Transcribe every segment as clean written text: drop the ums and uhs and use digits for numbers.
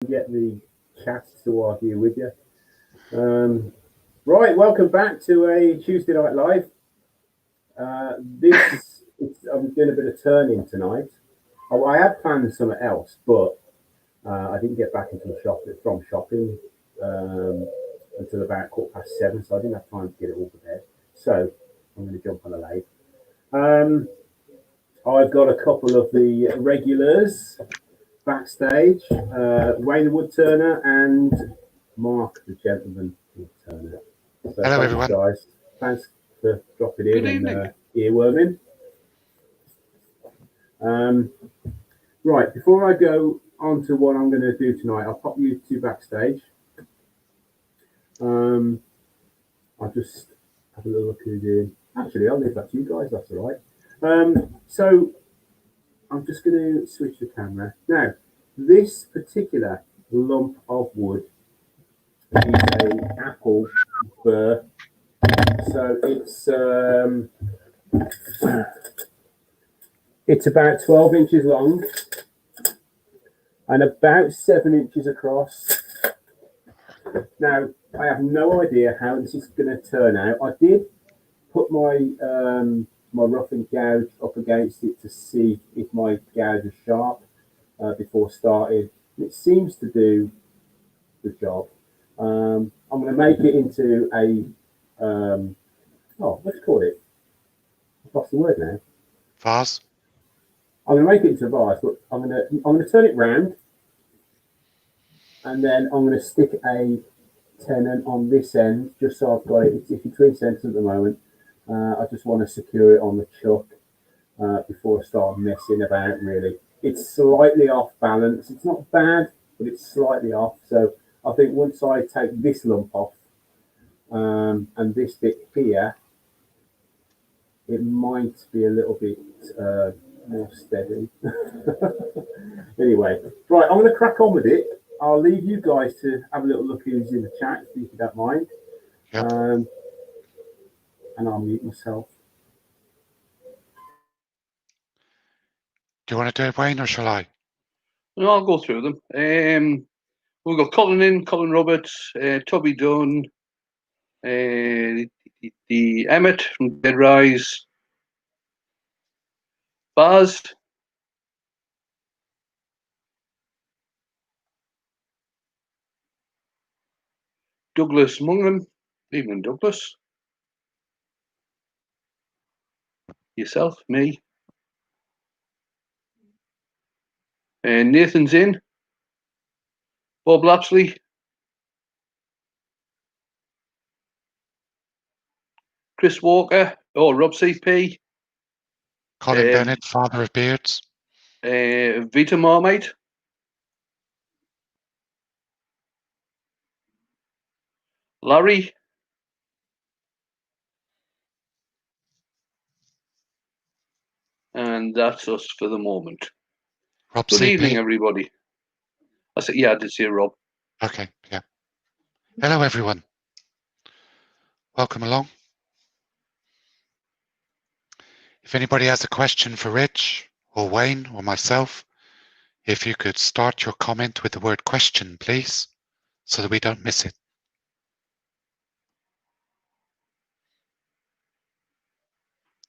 get the chat to argue with you. Right, welcome back to a Tuesday Night Live. I'm doing a bit of turning tonight. Oh, I had planned something else, but I didn't get back into the shop from shopping until about 7:15, so I didn't have time to get it all prepared. So I'm going to jump on a lathe. I've got a couple of the regulars backstage, Wayne the Woodturner and Mark the Gentleman Woodturner. So Hello, thanks, everyone. guys. Thanks for dropping in Good and evening. earworming. Right, before I go on to what I'm going to do tonight, I'll pop you two backstage. I'll just have a little look who's in. Actually, I'll leave that to you guys, that's all right. So I'm just going to switch the camera. Now, this particular lump of wood is an apple burr. So it's about 12 inches long and about 7 inches across. Now, I have no idea how this is going to turn out. I did put my my roughing gouge up against it to see if my gouge is sharp before starting. It seems to do the job. I'm going to make it into a what do you call it? I've lost the word now. Vase. I'm going to make it into a vase, but I'm going to turn it round, and then I'm going to stick a tenon on this end, just so I've got it. It's between centres at the moment. I just want to secure it on the chuck before I start messing about, really. It's slightly off balance. It's not bad, but it's slightly off. So I think once I take this lump off and this bit here, it might be a little bit more steady. Anyway, right, I'm going to crack on with it. I'll leave you guys to have a little look who's in the chat, if you don't mind. Yep. And I'll mute myself. Do you want to do it, Wayne, or shall I? No, I'll go through them. We've got Colin Roberts, Toby Dunn, the Emmett from Dead Rise, Vase, Douglas Mungham, evening Douglas, yourself, me, Nathan's in, Bob Lapsley, Chris Walker, Rob CP, Colin Bennett, father of beards. Vita Marmite, Larry, and that's us for the moment. Rob Good CP. evening, everybody. I said, yeah, I did see Rob. Okay, yeah. Hello, everyone. Welcome along. If anybody has a question for Rich or Wayne or myself, if you could start your comment with the word question, please, so that we don't miss it.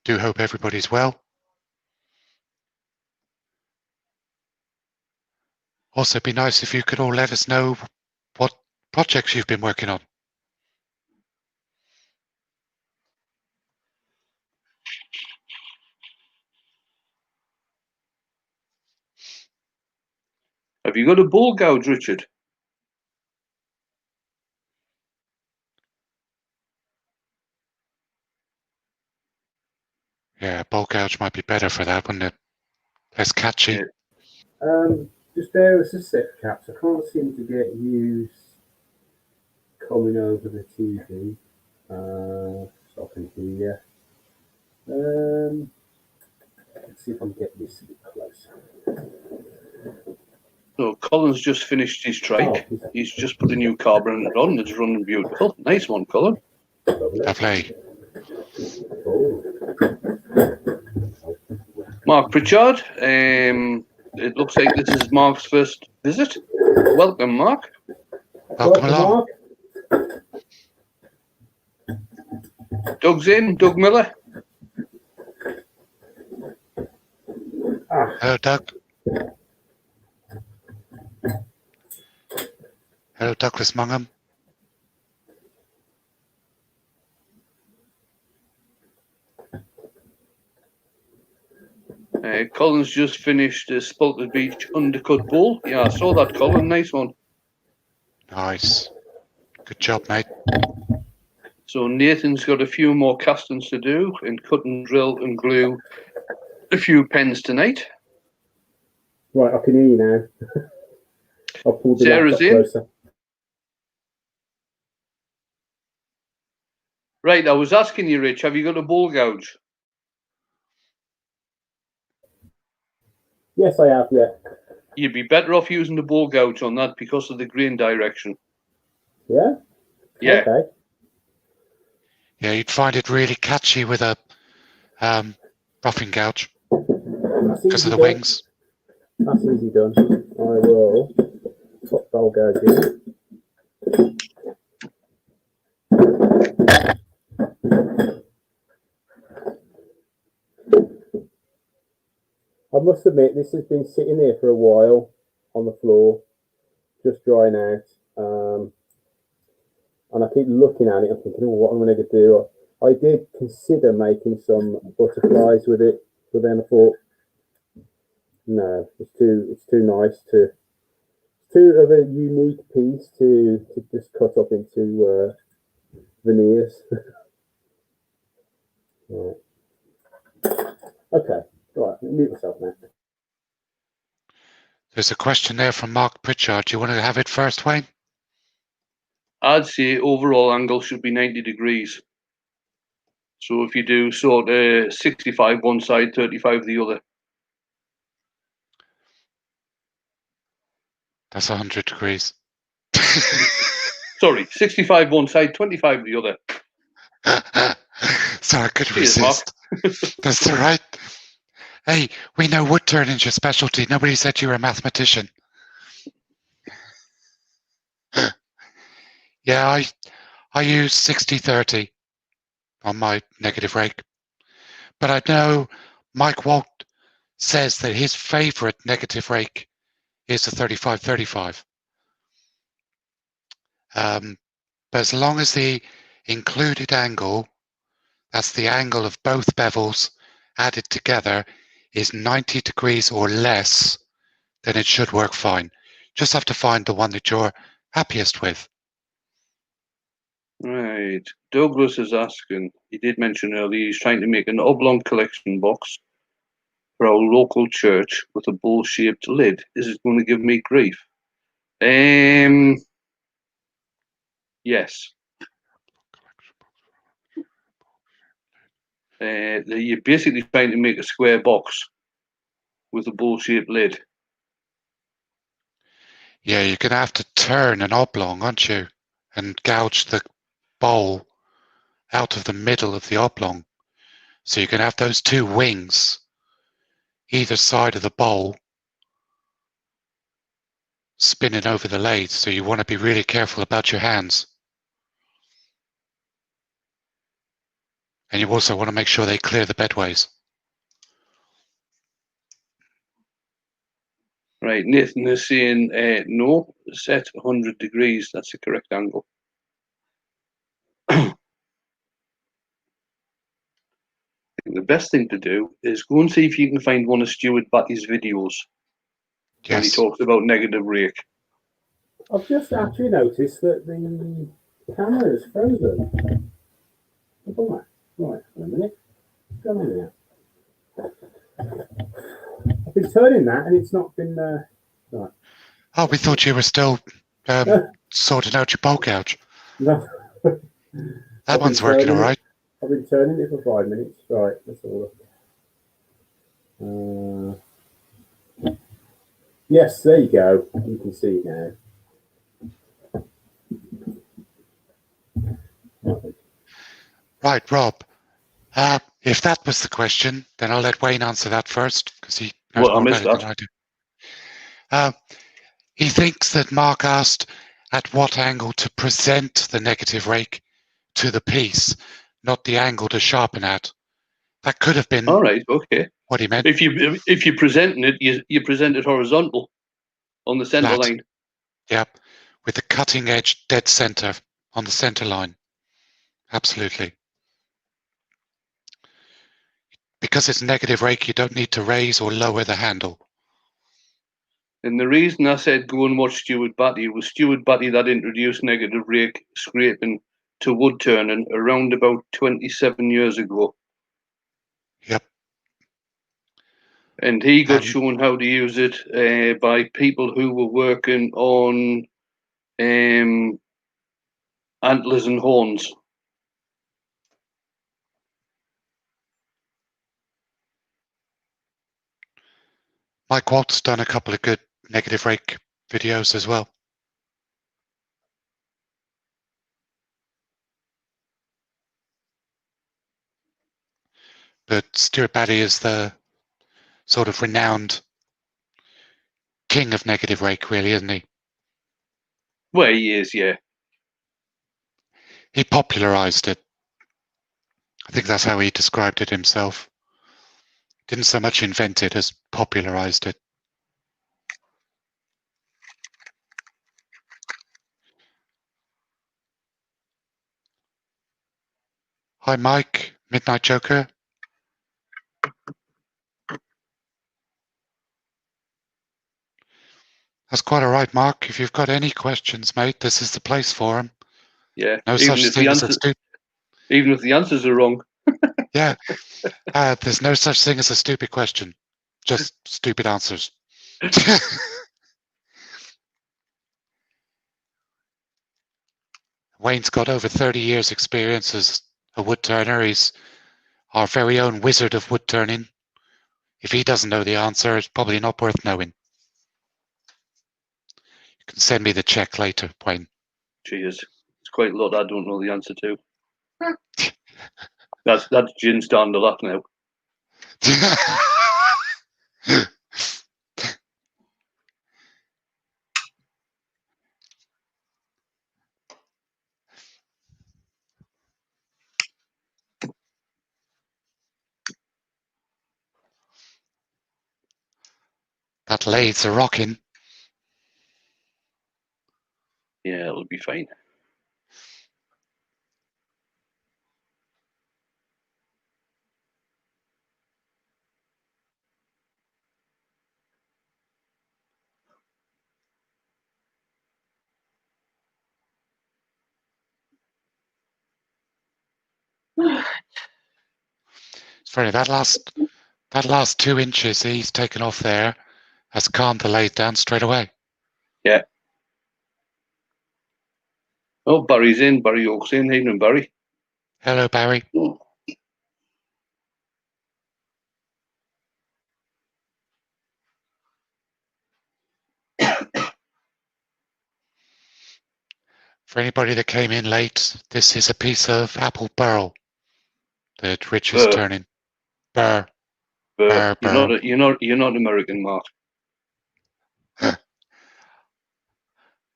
Do hope everybody's well. Also, it'd be nice if you could all let us know what projects you've been working on. Have you got a bull gouge, Richard? Yeah, bowl gouge might be better for that, wouldn't it? Less catchy. Yeah. Just bear with us a sec, Caps. I can't seem to get you coming over the TV, so I can hear you. Let's see if I can get this a bit closer. So Colin's just finished his trike. Oh, He's just put a new carburetor on. It's running beautiful. Nice one, Colin. Lovely. Oh. Mark Pritchard, it looks like this is Mark's first visit. Welcome, Mark. Welcome along. Mark. Doug's in. Doug Miller. Hello, Doug. Hello, Douglas Mungham. Colin's just finished a Spalted Beach undercut bowl. Yeah, I saw that, Colin. Nice one. Nice. Good job, mate. So Nathan's got a few more castings to do and cut and drill and glue a few pens tonight. Right, I can hear you now. I'll pull the Sarah's laptop in. closer. Right, I was asking you, Rich, have you got a bowl gouge? Yes, I have, yeah. You'd be better off using the bowl gouge on that because of the grain direction. Yeah? Yeah. Okay. Yeah, you'd find it really catchy with a buffing gouge That's because of easy the done. wings. That's easy done. I will put bowl gouge in. I must admit, this has been sitting here for a while on the floor, just drying out. And I keep looking at it and thinking, oh, what am I going to do? I did consider making some butterflies with it, but then I thought, no, it's too nice to, too of a unique piece to just cut up into veneers. Right. Okay, right, mute myself now. There's a question there from Mark Pritchard. Do you want to have it first, Wayne? I'd say overall angle should be 90 degrees. So if you do sort of 65 one side, 35 the other. That's 100 degrees. Sorry, 65 one side, 25 the other. Sorry, I could Cheers, Mark. resist. That's all right. Hey, we know wood turning's your specialty. Nobody said you were a mathematician. Yeah, I use 60-30 on my negative rake. But I know Mike Walt says that his favorite negative rake is the 35-35. But as long as the included angle, that's the angle of both bevels added together, is 90 degrees or less, then it should work fine. Just have to find the one that you're happiest with. Right. Douglas is asking, he did mention earlier, he's trying to make an oblong collection box for our local church with a bowl-shaped lid. Is it going to give me grief? Yes. You're basically trying to make a square box with a bowl-shaped lid. Yeah, you're going to have to turn an oblong, aren't you? And gouge the bowl out of the middle of the oblong. So you can have those two wings either side of the bowl spinning over the lathe. So you want to be really careful about your hands. And you also want to make sure they clear the bedways. Right, Nathan is saying no, set 100 degrees. That's the correct angle. I think the best thing to do is go and see if you can find one of Stuart Batty's videos when he Yes. talks about negative rake. I've just actually noticed that the camera is frozen. Right, wait a minute. What's going on here? I've been turning that and it's not been right. Oh, we thought you were still sorting out your bowl gouge. No. That one's working all right. I've been turning it for 5 minutes. Right, let's have a look. Yes, there you go. You can see now. Right, Rob. If that was the question, then I'll let Wayne answer that first because he knows Well, I more missed about it that. than I do. He thinks that Mark asked at what angle to present the negative rake to the piece, not the angle to sharpen at. That could have been All right, okay. what he meant. If you're presenting it, you present it horizontal on the center Flat. line. Yep, with the cutting edge dead center on the center line. Absolutely. Because it's negative rake, you don't need to raise or lower the handle. And the reason I said go and watch Stuart Batty was Stuart Batty that introduced negative rake scraping to wood turning around about 27 years ago. Yep. And he got shown how to use it by people who were working on antlers and horns. Mike Walt's done a couple of good negative rake videos as well. But Stuart Batty is the sort of renowned king of negative rake, really, isn't he? Well, he is, yeah. He popularized it. I think that's how he described it himself. Didn't so much invent it as popularized it. Hi, Mike, Midnight Joker. That's quite all right, Mark. If you've got any questions, mate, this is the place for them. Yeah. No such thing as a stupid. Even if the answers are wrong. Yeah. There's no such thing as a stupid question. Just stupid answers. Wayne's got over 30 years experience as a wood turner. He's our very own wizard of wood turning. If he doesn't know the answer, it's probably not worth knowing. You can send me the check later, Wayne. Cheers. It's quite a lot I don't know the answer to. That's Gin's starting to laugh now. That lathes are rocking. Yeah, it'll be fine. It's funny, that last 2 inches he's taken off there has calmed the lathe down straight away. Yeah. Oh, Barry's in. Barry Oak's in. Evening, Barry. Hello, Barry. Oh. For anybody that came in late, this is a piece of apple burl that Rich is turning. Burr. You're not American, Mark.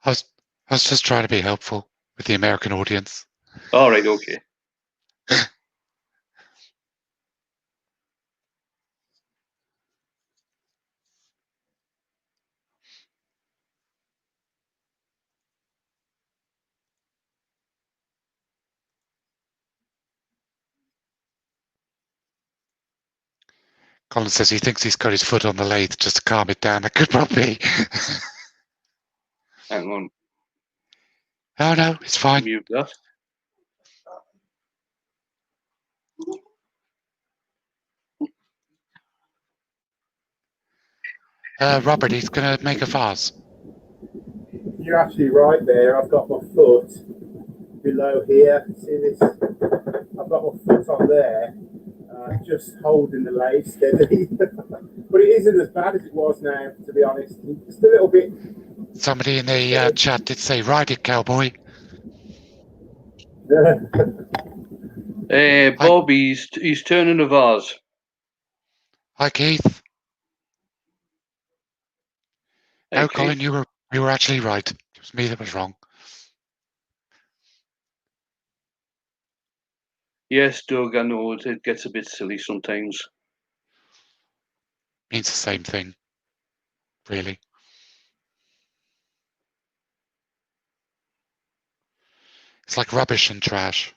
I was just trying to be helpful with the American audience. All right, okay. Colin says he thinks he's got his foot on the lathe just to calm it down. That could probably. Hang on. Oh no, it's fine. Mute that. Robert, he's going to make a vase. You're actually right there. I've got my foot below here. See this? I've got my foot on there, just holding the lathe steady. But it isn't as bad as it was now, to be honest. Just a little bit. Somebody in the chat did say, "Ride it, cowboy." Bob, he's turning a vase. Hi, Keith. No, Okay. Colin, you were actually right. It was me that was wrong. Yes, Doug, I know it gets a bit silly sometimes. Means the same thing, really. It's like rubbish and trash.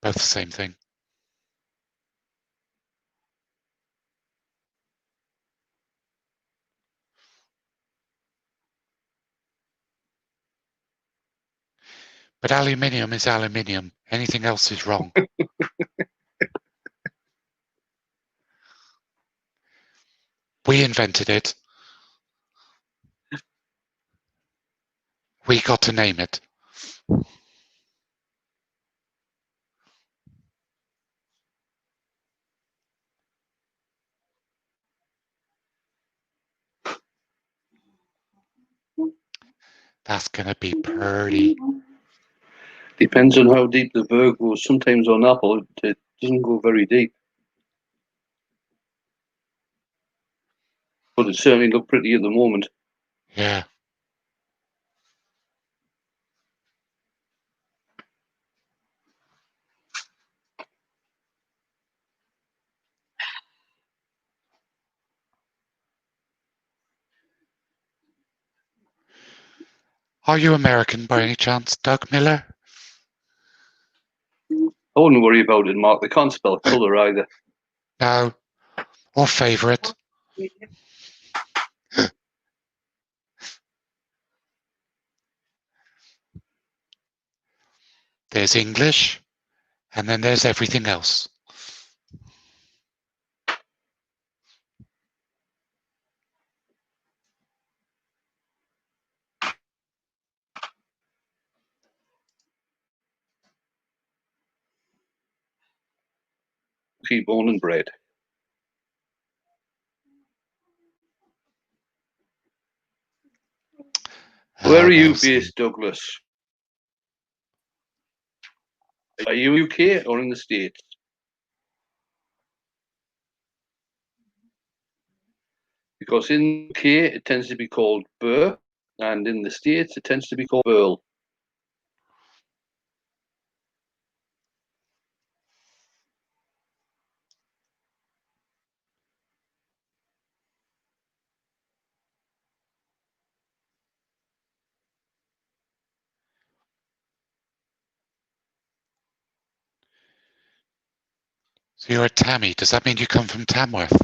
Both the same thing. But aluminium is aluminium. Anything else is wrong. We invented it. We got to name it. That's going to be pretty. Depends on how deep the burr goes. Sometimes on apple, it doesn't go very deep. But it certainly looked pretty at the moment. Yeah. Are you American by any chance, Doug Miller? I wouldn't worry about it, Mark. They can't spell colour either. No. Or favourite? There's English, and then there's everything else. Born and bred. Where are you based, Douglas? Are you UK or in the States? Because in the UK it tends to be called burr, and in the States it tends to be called burl. So you're a Tammy. Does that mean you come from Tamworth?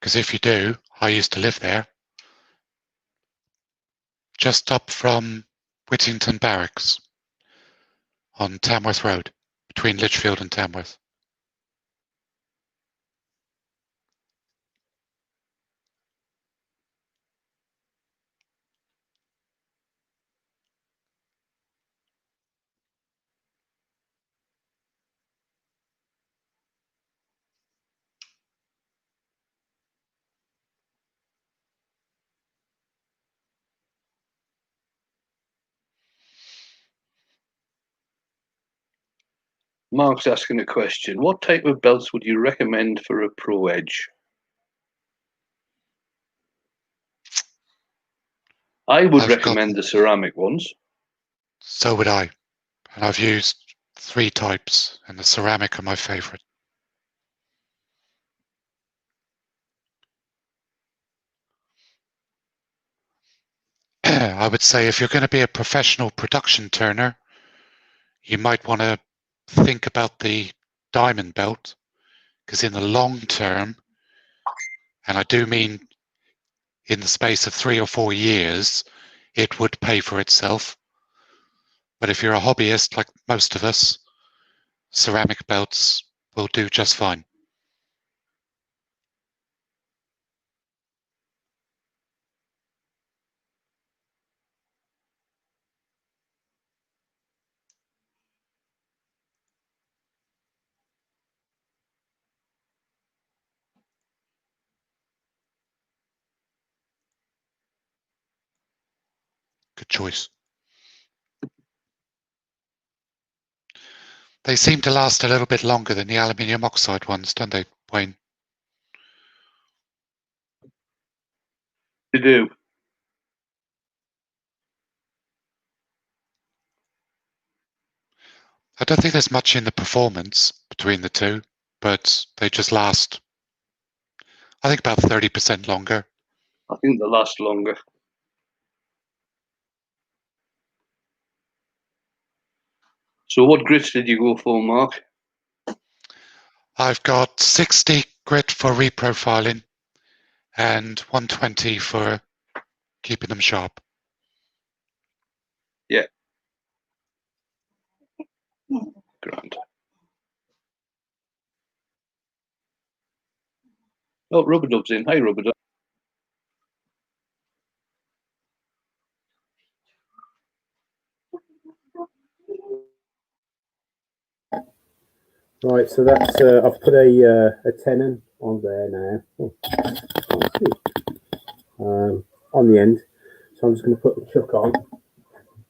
Because if you do, I used to live there. Just up from Whittington Barracks on Tamworth Road, between Lichfield and Tamworth. Mark's asking a question. What type of belts would you recommend for a pro edge? I would recommend the ceramic ones. So would I. And I've used 3 types, and the ceramic are my favourite. I would say if you're going to be a professional production turner, you might want to think about the diamond belt, because in the long term, and I do mean in the space of 3 or 4 years, it would pay for itself. But if you're a hobbyist like most of us, ceramic belts will do just fine. Good choice. They seem to last a little bit longer than the aluminium oxide ones, don't they, Wayne? They do. I don't think there's much in the performance between the two, but they just last, I think, about 30% longer. I think they last longer. So what grits did you go for, Mark? I've got 60 grit for reprofiling and 120 for keeping them sharp. Yeah. Grand. Oh, Rubber Dub's in. Hi, Rubber Dub. Right, so that's I've put a tenon on there now. On the end. So I'm just going to put the chuck on.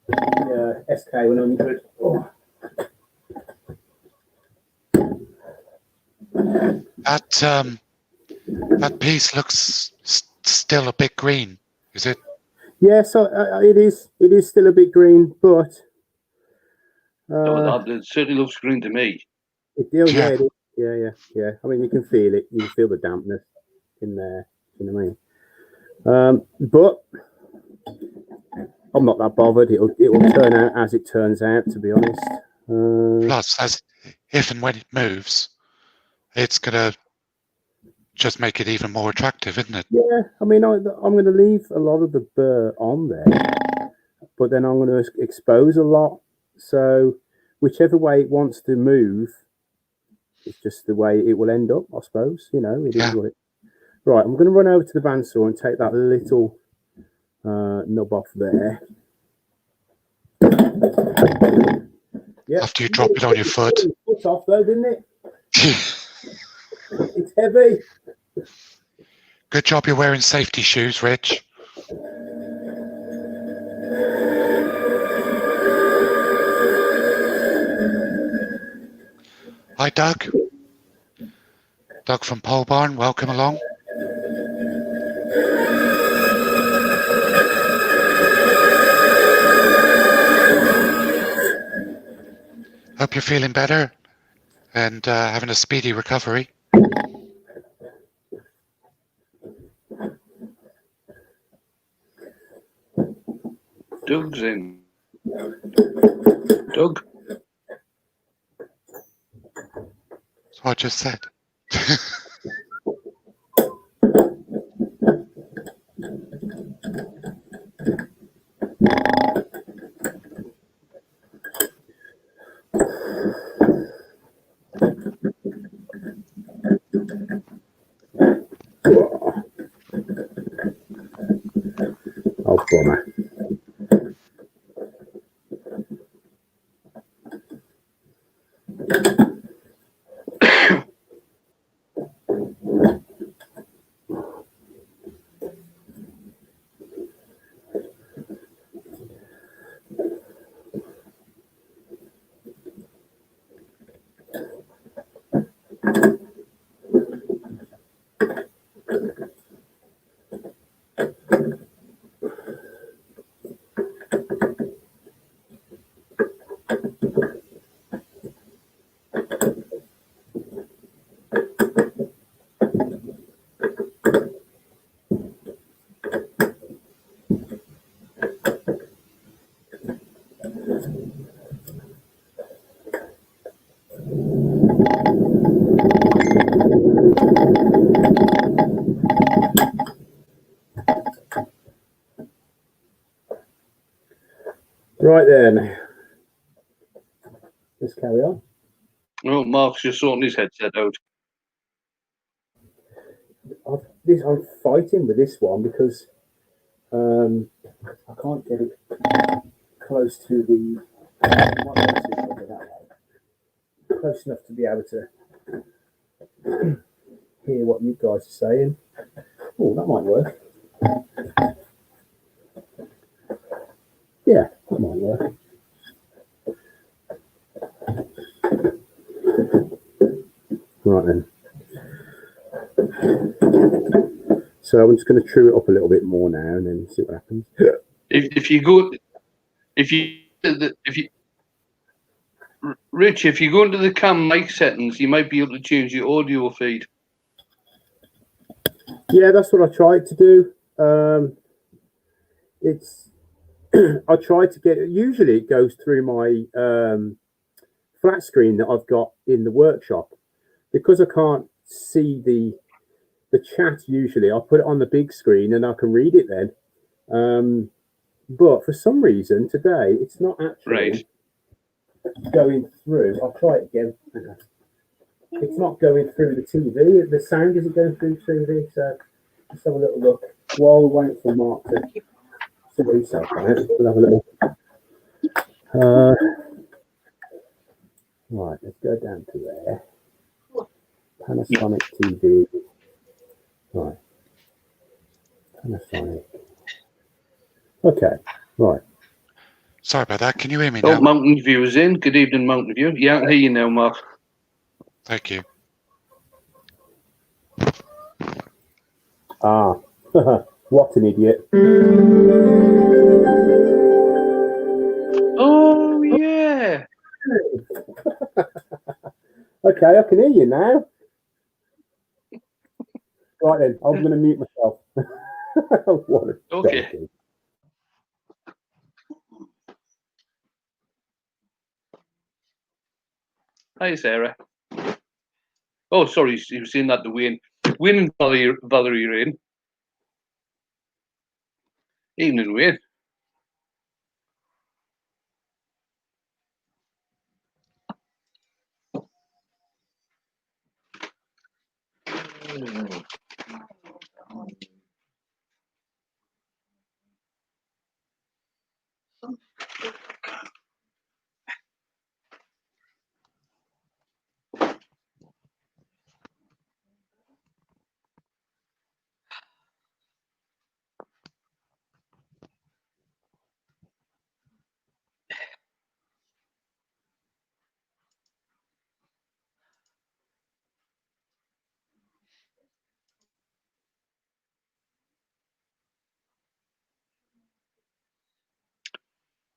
The SK100. Oh. That piece looks still a bit green, is it? Yeah, so it is. It is still a bit green, but It certainly looks green to me. it deals. Yeah, it is. Yeah. I mean, you can feel it. You can feel the dampness in there. You know what I mean? But I'm not that bothered. It will turn out as it turns out. To be honest. Plus, if and when it moves, it's gonna just make it even more attractive, isn't it? Yeah, I mean, I'm going to leave a lot of the burr on there, but then I'm going to expose a lot. So whichever way it wants to move, it's just the way it will end up, I suppose. You know, it is what it. Right, I'm going to run over to the bandsaw and take that little knob off there. Yeah. After you drop it on your foot. Foot off though, didn't it? It's heavy. Good job you're wearing safety shoes, Rich. Hi, Doug. Doug from Pole Barn, welcome along. Hope you're feeling better and having a speedy recovery. Doug's in. Doug? That's what I just said. Oh, bummer. Right then, let's carry on. Oh, Mark's just sorting his headset out. I'm fighting with this one because I can't get it close to the close enough to be able to hear what you guys are saying. Oh, that might work. Yeah, that might work. Right then. So I'm just going to true it up a little bit more now and then see what happens. If you go, Rich, if you go into the cam mic settings, you might be able to change your audio feed. Yeah, that's what I tried to do. It's I tried to get. Usually, it goes through my flat screen that I've got in the workshop because I can't see the chat. Usually, I put it on the big screen and I can read it then. But for some reason today, it's not actually going through. I'll try it again. It's not going through the TV. The sound isn't going through TV. So let's have a little look while we wait for Mark to sort himself out. We'll have a little. Right, let's go down to there. Panasonic TV. Right. Panasonic. Okay. Right. Sorry about that. Can you hear me Oh, now? Mountain View is in. Good evening, Mountain View. Yeah, I can hear you now, Mark. Thank you. Ah. What an idiot. Oh, yeah. Okay, I can hear you now. Right then, I'm going to mute myself. What a Okay. donkey. Hi, Sarah. Oh, sorry, you were saying that to Wayne. Wayne and Valerie are in. Evening, Wayne.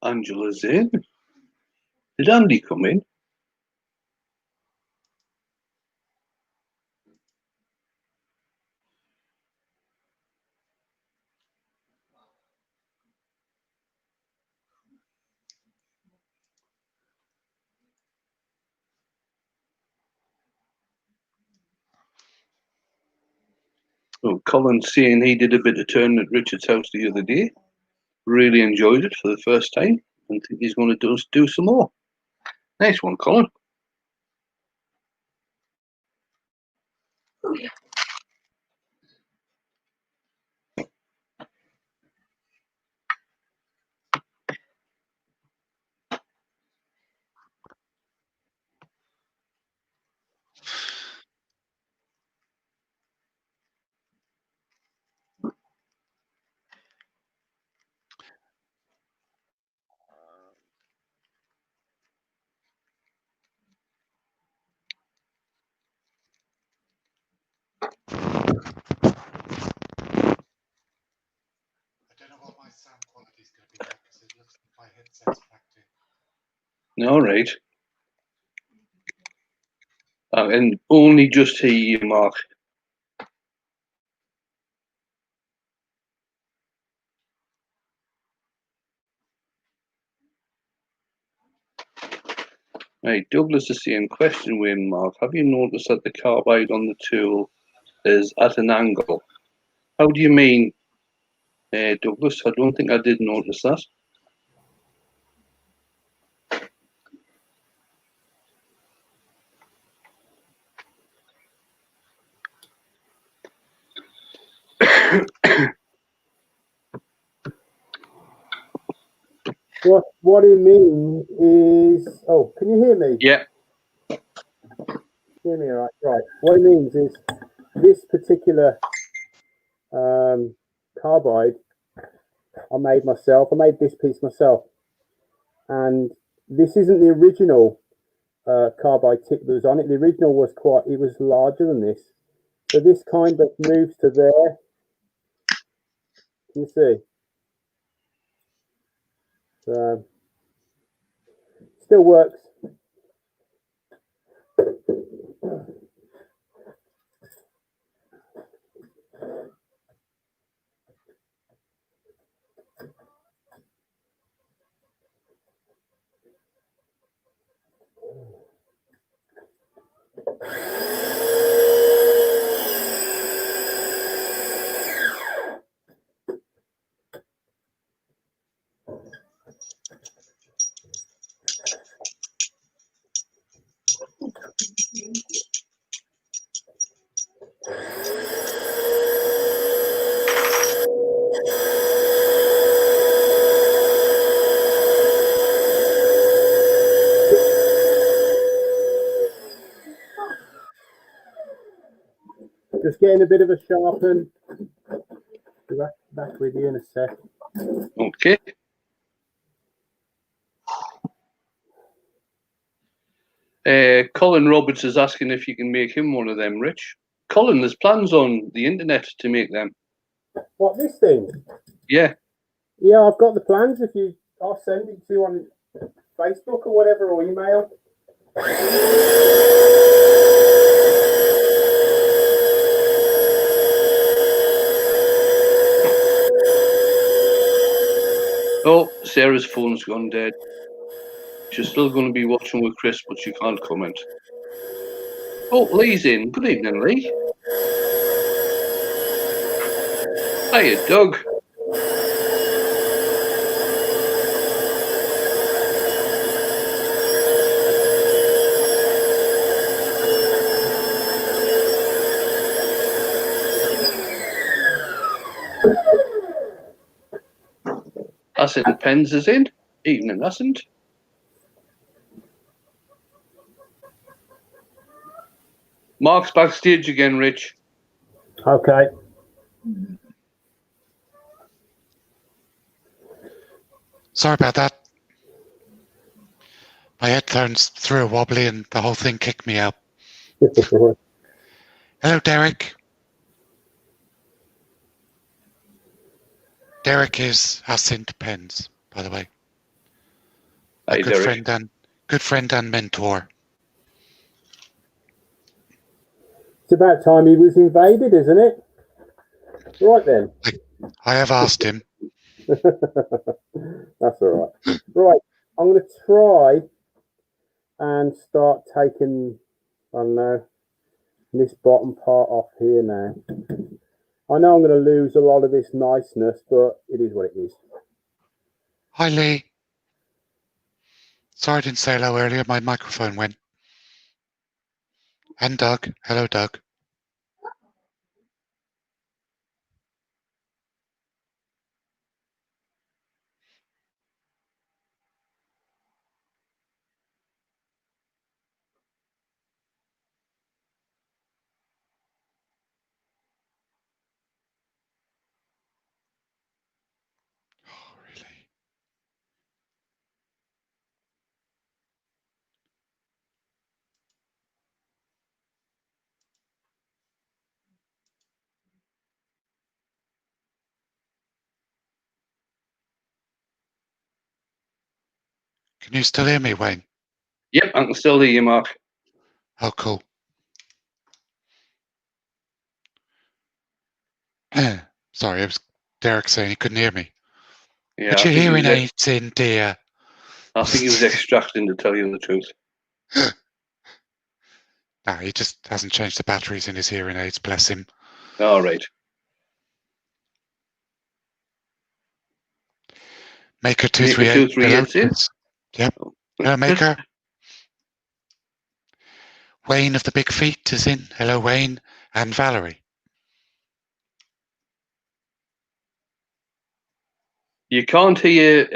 Angela's in. Did Andy come in? Oh, Colin's saying he did a bit of turning at Richard's house the other day. Really enjoyed it for the first time and think he's going to do some more. Nice one, Colin. I don't know what my sound quality is going to be like because it looks like my headset's plugged in. All right. And only just hear you, Mark. Right, Douglas is saying, question, Wayne, Mark, have you noticed that the carbide on the tool is at an angle? How do you mean, Douglas? I don't think I did notice that. What it means is, oh, can you hear me? Yeah. Hear me, all right? Right. What it means is this particular carbide I made myself. I made this piece myself, and this isn't the original carbide tip that was on it. The original was it was larger than this. So this kind of moves to there. Can you see? So, still works. Just getting a bit of a sharpen. Be back with you in a sec. Okay. Colin Roberts is asking if you can make him one of them, Rich. Colin, there's plans on the internet to make them. What, this thing? Yeah. Yeah, I've got the plans. I'll send it to you on Facebook or whatever, or email. Oh, Sarah's phone's gone dead. She's still going to be watching with Chris, but she can't comment. Oh, Lee's in. Good evening, Lee. Hiya, Doug. Ascent Pens is in. Evening, Ascent. Mark's backstage again, Rich. Okay. Sorry about that. My headphones threw a wobbly and the whole thing kicked me out. Hello, Derek. Derek is Ascent Pens, by the way. Hi, good Derek. Good friend and mentor. It's about time he was invaded, isn't it? Right then. I have asked him. That's all right. Right, I'm going to try and start taking, I don't know, this bottom part off here now. I know I'm going to lose a lot of this niceness, but it is what it is. Hi, Lee. Sorry I didn't say hello earlier. My microphone went. And Doug. Hello, Doug. Oh, really? Can you still hear me, Wayne? Yep, I can still hear you, Mark. Oh, cool. Sorry, it was Derek saying he couldn't hear me. Yeah, Put your hearing aids in, dear. I think he was extracting, to tell you the truth. No, he just hasn't changed the batteries in his hearing aids, bless him. All right. Maker 238. Hello, in. Chris. Yep. Hello, Maker. Wayne of the Big Feet is in. Hello, Wayne. And Valerie. You can't hear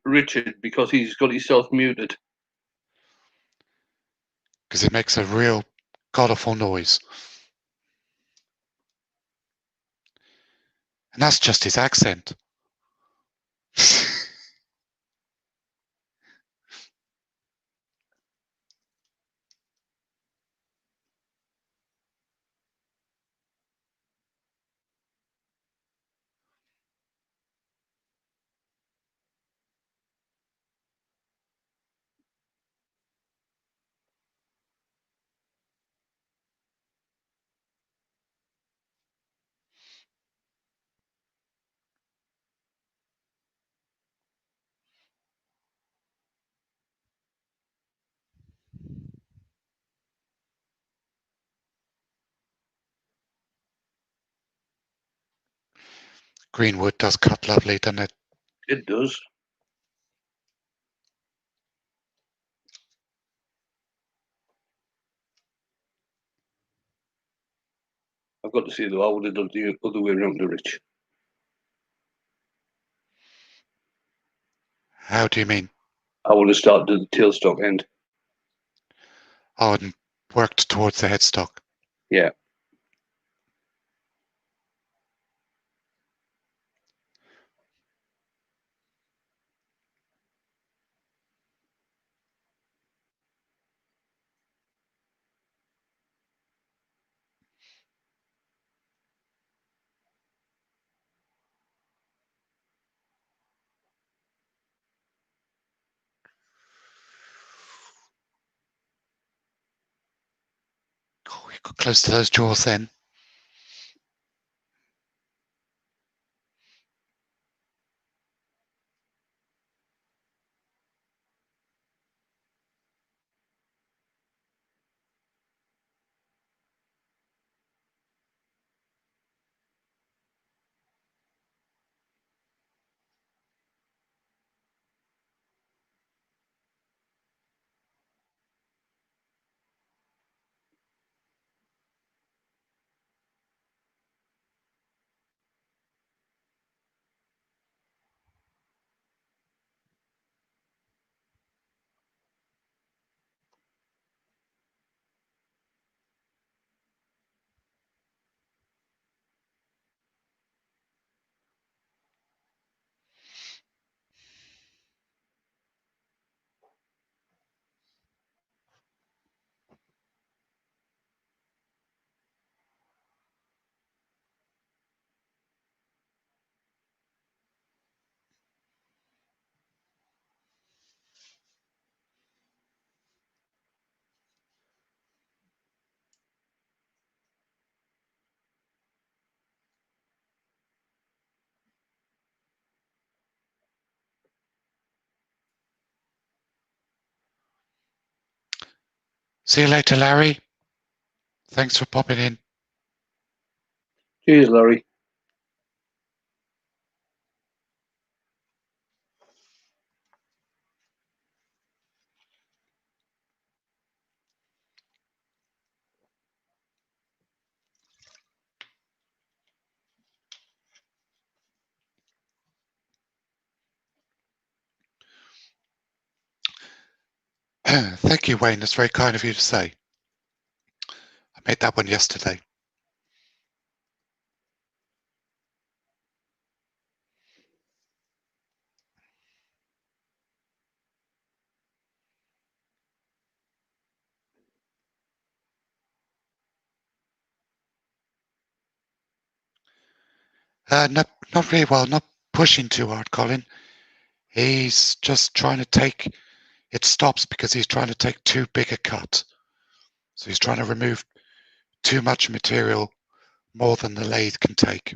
Richard because he's got himself muted. Because it makes a real god-awful noise. And that's just his accent. Green wood does cut lovely, doesn't it? It does. I've got to see though, I would have done the other way around the Rich. How do you mean? I would have started at the tailstock end. Oh, and worked towards the headstock. Yeah. Oh, we got close to those jaws then. See you later, Larry. Thanks for popping in. Cheers, Larry. Thank you, Wayne. That's very kind of you to say. I made that one yesterday. Not really well, not pushing too hard, Colin. He's just trying to take, it stops because he's trying to take too big a cut. So he's trying to remove too much material, more than the lathe can take.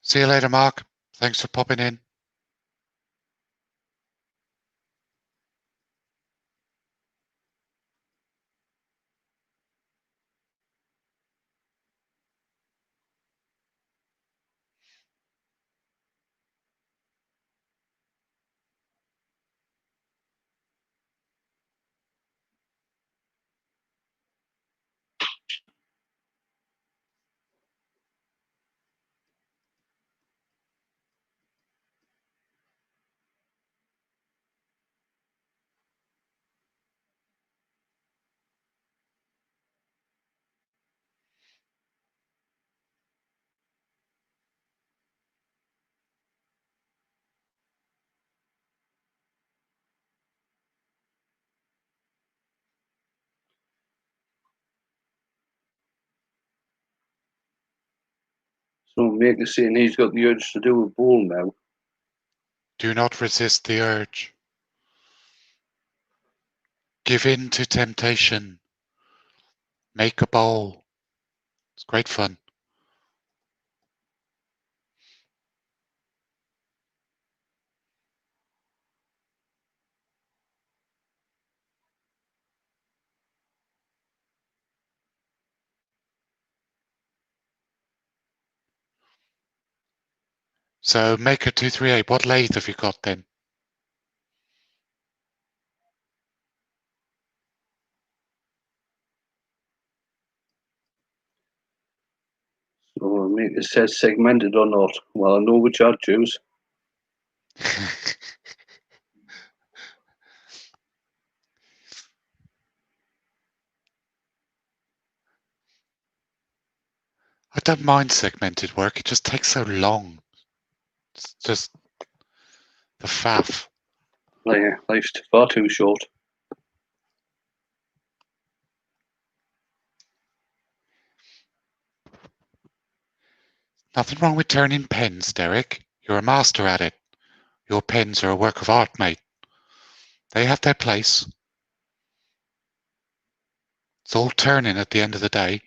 See you later, Mark. Thanks for popping in. So Mike is saying he's got the urge to do a bowl now. Do not resist the urge. Give in to temptation. Make a bowl. It's great fun. So Maker 238, what lathe have you got then? So it says segmented or not. Well, I know which I'd choose. I don't mind segmented work. It just takes so long. It's just the faff. Life's far too short. Nothing wrong with turning pens, Derek. You're a master at it. Your pens are a work of art, mate. They have their place. It's all turning at the end of the day.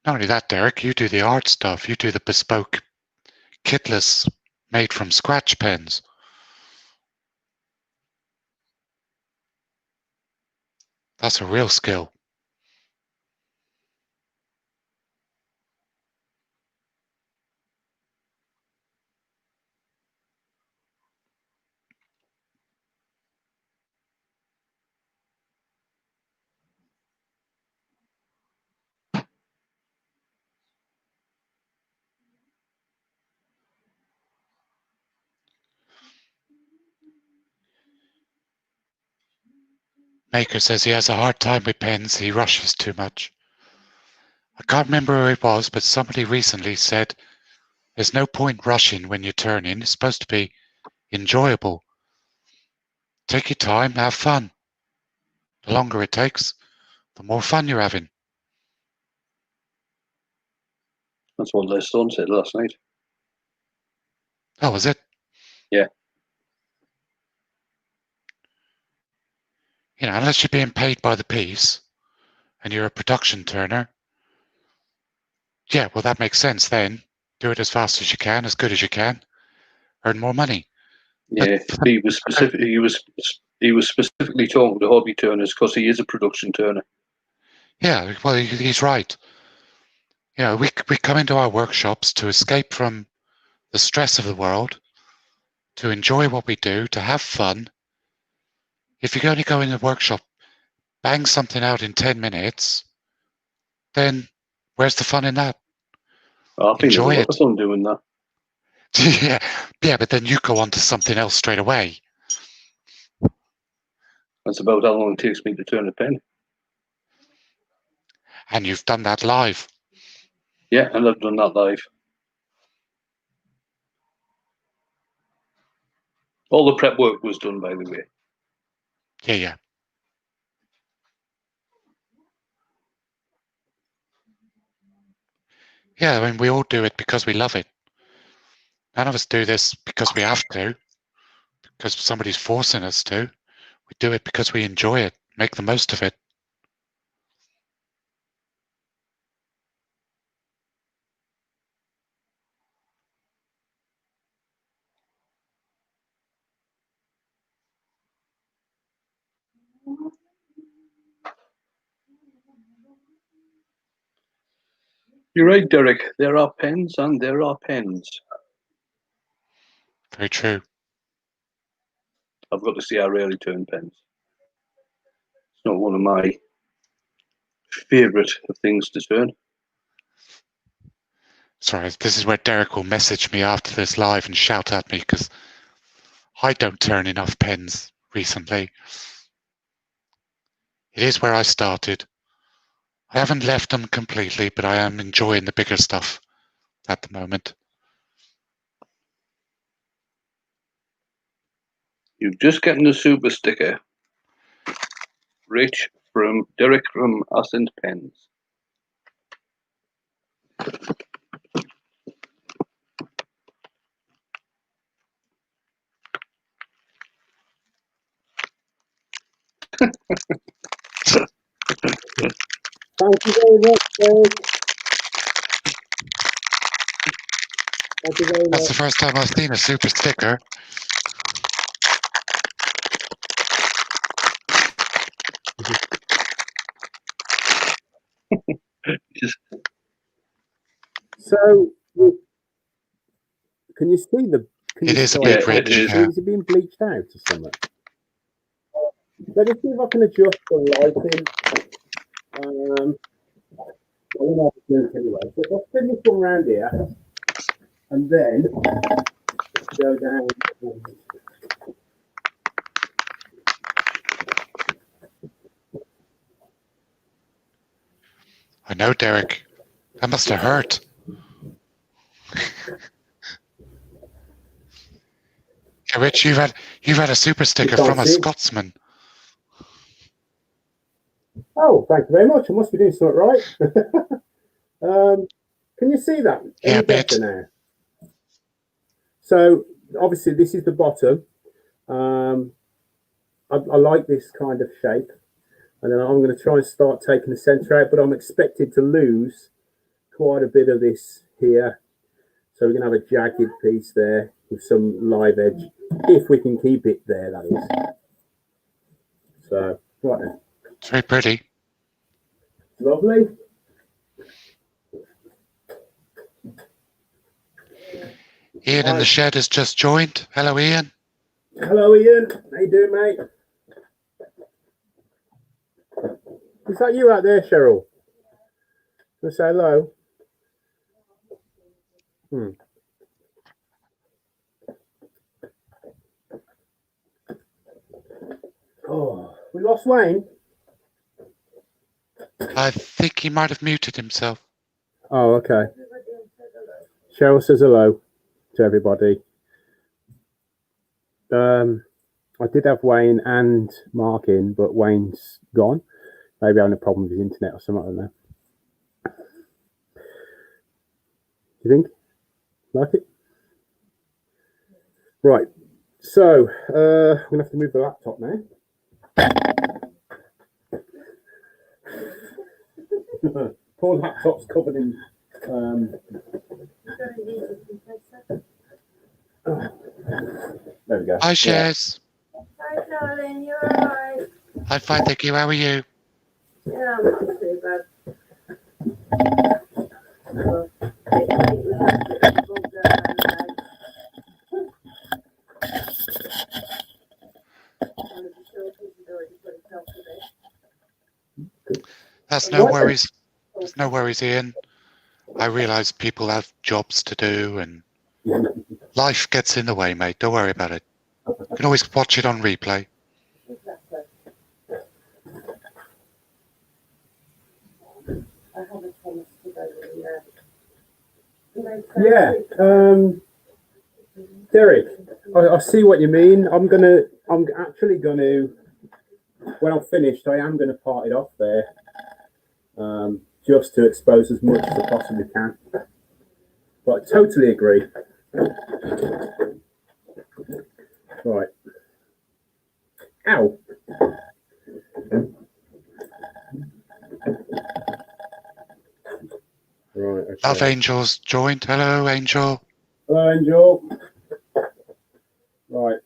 Not only that, Derek, you do the art stuff. You do the bespoke, kitless, made from scratch pens. That's a real skill. Maker says he has a hard time with pens. He rushes too much. I can't remember who it was, but somebody recently said there's no point rushing when you're turning. It's supposed to be enjoyable. Take your time, have fun. The longer it takes, the more fun you're having. That's what Les Stone said last night. Oh, was it? Yeah. You know, unless you're being paid by the piece and you're a production turner, yeah, well, that makes sense then. Do it as fast as you can, as good as you can, earn more money. Yeah, he was specifically talking to hobby turners because he is a production turner. Yeah, well, he's right. You know, we come into our workshops to escape from the stress of the world, to enjoy what we do, to have fun. If you only go in a workshop, bang something out in 10 minutes, then where's the fun in that? I think there's a Enjoy lot it. of fun doing that. yeah, but then you go on to something else straight away. That's about how long it takes me to turn a pen. And you've done that live. Yeah, and I've done that live. All the prep work was done, by the way. Yeah. Yeah, I mean, we all do it because we love it. None of us do this because we have to, because somebody's forcing us to. We do it because we enjoy it, make the most of it. You're right, Derek. There are pens and there are pens. Very true. I've got to say, I rarely turn pens. It's not one of my favourite things to turn. Sorry, this is where Derek will message me after this live and shout at me because I don't turn enough pens recently. It is where I started. I haven't left them completely, but I am enjoying the bigger stuff at the moment. You're just getting the super sticker Rich from Derek from Ascent Pens. Thank you very much, Derek. Thank you very That's much. the first time I've seen a super sticker. Just So, can you see the? Can It you is a see bit Yeah, it rich. is. Yeah. Is it being bleached out or something? Let me see if I can adjust the lighting. I'm gonna have to do it anyway. So if I spin this one around here, and then go down. I know, Derek. That must have hurt. Yeah, Rich, you've had a super sticker can't from a see. Scotsman. Oh, thank you very much. I must be doing something right. Can you see that? Yeah, Any a bit. better now? So obviously this is the bottom. I like this kind of shape, and then I'm going to try and start taking the centre out, but I'm expected to lose quite a bit of this here. So we're going to have a jagged piece there with some live edge, if we can keep it there, that is. So, right then. It's very pretty. Lovely. Ian in the shed has just joined. Hello, Ian. Hello, Ian. How you doing, mate? Is that you out there, Cheryl? Can I say hello? Oh, we lost Wayne. I think he might have muted himself. Oh, okay. Cheryl says hello to everybody. I did have Wayne and Mark in, but Wayne's gone. Maybe having a problem with his internet or something, I don't know. Do you think? Like it? Right. So, I'm going to have to move the laptop now. Poor laptop's covered in... there we go. Hi, Shares. Hi, darling. You alright? I'm fine, thank you. How are you? Yeah, I'm not too bad. That's no worries. There's no worries, Ian. I realise people have jobs to do and life gets in the way, mate. Don't worry about it. You can always watch it on replay. Exactly. I haven't promised to go Yeah, Derek, I see what you mean. I'm actually gonna, when I'm finished, I am gonna part it off there, just to expose as much as I possibly can. But I totally agree. Right. Ow. Right. Okay. Love Angel's joined. Hello, Angel. Hello, Angel. Right.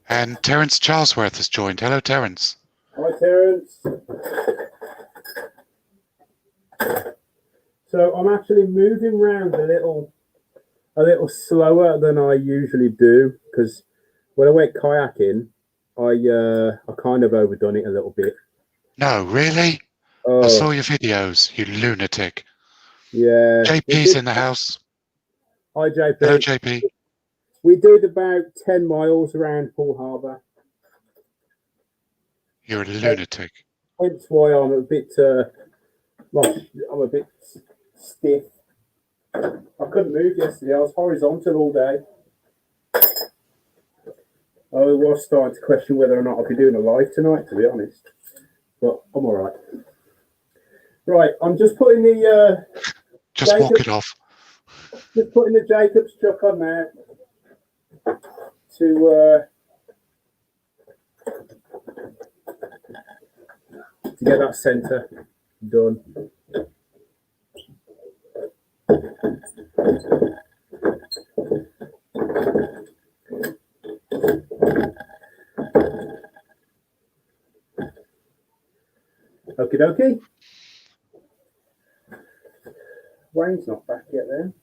And Terence Charlesworth has joined. Hello, Terence. Hi, Terence. So I'm actually moving around a little slower than I usually do, because when I went kayaking, I kind of overdone it a little bit. No, really? I saw your videos, you lunatic. Yeah. JP's in the house. Hi, JP. Hello, JP. We did about 10 miles around Poole Harbour. You're a lunatic. Hence why I'm a bit, I'm a bit stiff. I couldn't move yesterday. I was horizontal all day. I was starting to question whether or not I'll be doing a live tonight, to be honest. But I'm all right. Right, I'm just putting the Just walk it off. just putting the Jacob's chuck on there to get that centre done. Okie dokie. Wayne's not back yet then.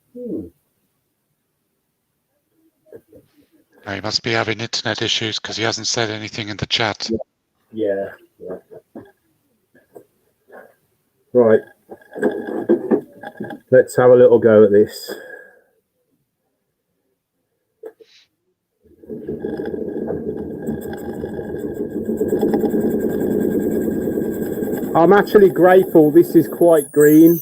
No, he must be having internet issues because he hasn't said anything in the chat. Yeah. Right. Let's have a little go at this. I'm actually grateful this is quite green.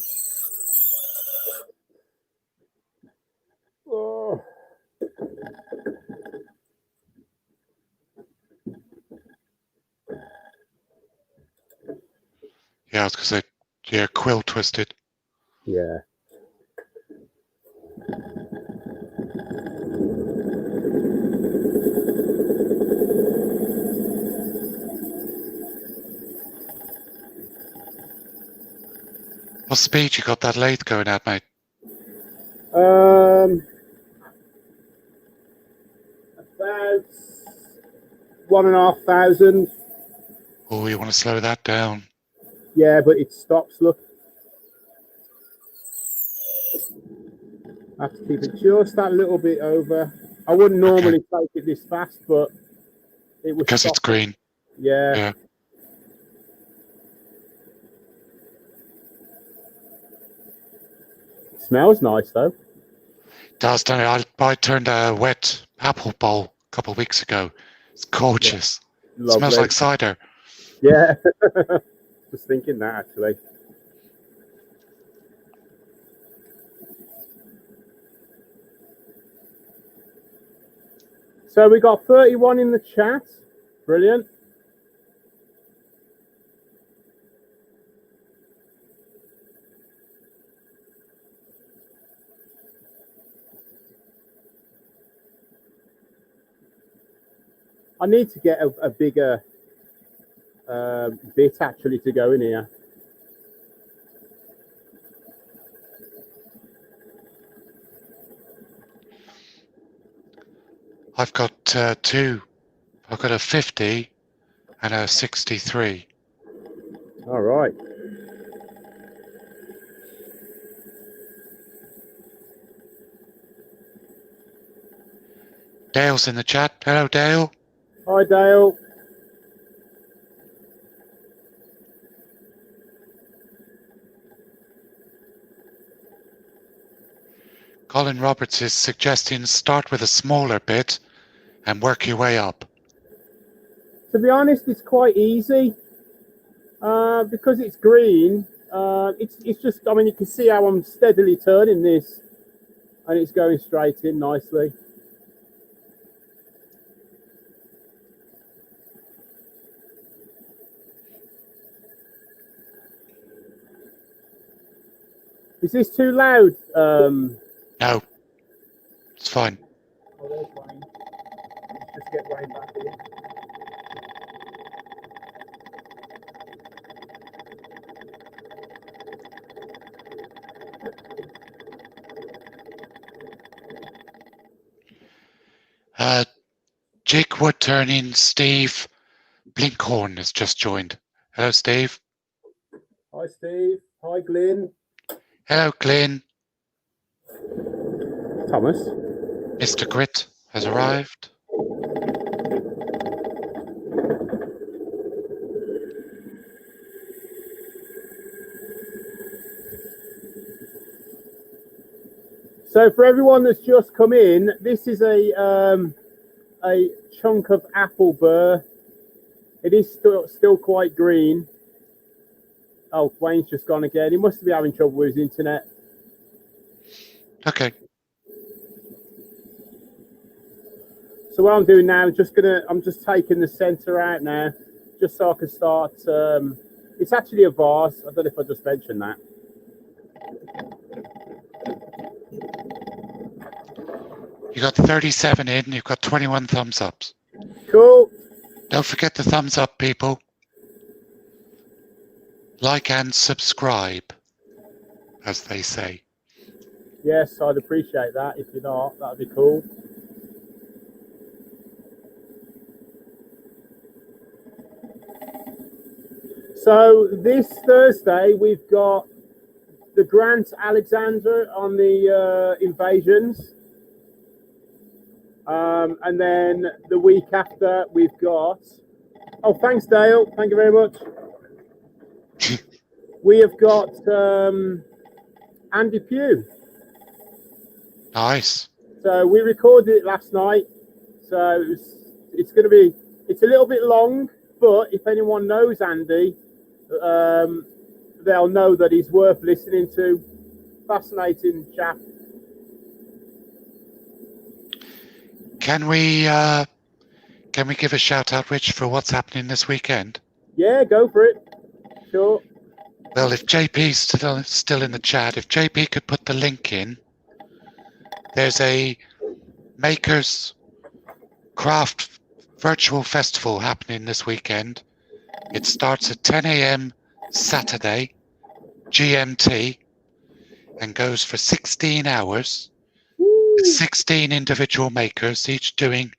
Oh. Yeah, I was going to say, yeah, quill twisted. Yeah. What speed you got that lathe going at, mate? About 1,500. Oh, you want to slow that down? Yeah, but it stops. Look, I have to keep it just that little bit over. I wouldn't normally take it this fast, but it was because it's green. Yeah. Smells nice though. It does, don't it? I turned a wet apple bowl a couple of weeks ago. It's gorgeous. Yeah. Smells like cider. Yeah. Was thinking that actually. So we got 31 in the chat. Brilliant. I need to get a bigger bit actually to go in here. I've got two. I've got a 50 and a 63. All right. Dale's in the chat. Hello, Dale. Hi, Dale. Colin Roberts is suggesting start with a smaller bit and work your way up. To be honest, it's quite easy because it's green. It's just, I mean, you can see how I'm steadily turning this and it's going straight in nicely. Is this too loud? No, it's fine. Oh, there's Wayne. Let's just get Wayne back in. Jake Wood turning. Steve Blinkhorn has just joined. Hello, Steve. Hi, Steve. Hi, Glyn. Hello, Glyn. Thomas. Mr. Grit has arrived. So for everyone that's just come in, this is a chunk of apple burr. It is still quite green. Oh, Wayne's just gone again. He must be having trouble with his internet. Okay. So what I'm doing now, I'm just taking the center out now, just so I can start. It's actually a vase. I don't know if I just mentioned that. You got 37 in, you've got 21 thumbs ups. Cool. Don't forget the thumbs up, people. Like and subscribe, as they say. Yes, I'd appreciate that. If you're not, that'd be cool. So this Thursday we've got the Grant Alexander on the invasions, and then the week after we've got. Oh, thanks, Dale. Thank you very much. We have got Andy Pugh. Nice. So we recorded it last night. So it's going to be. It's a little bit long, but if anyone knows Andy, they'll know that he's worth listening to. Fascinating chap. Can we give a shout out, Rich, for what's happening this weekend? Yeah, go for it. Sure. Well, if JP's still in the chat, if JP could put the link in, there's a Makers Craft Virtual Festival happening this weekend. It starts at 10 a.m. Saturday, GMT, and goes for 16 hours. Woo. 16 individual makers, each doing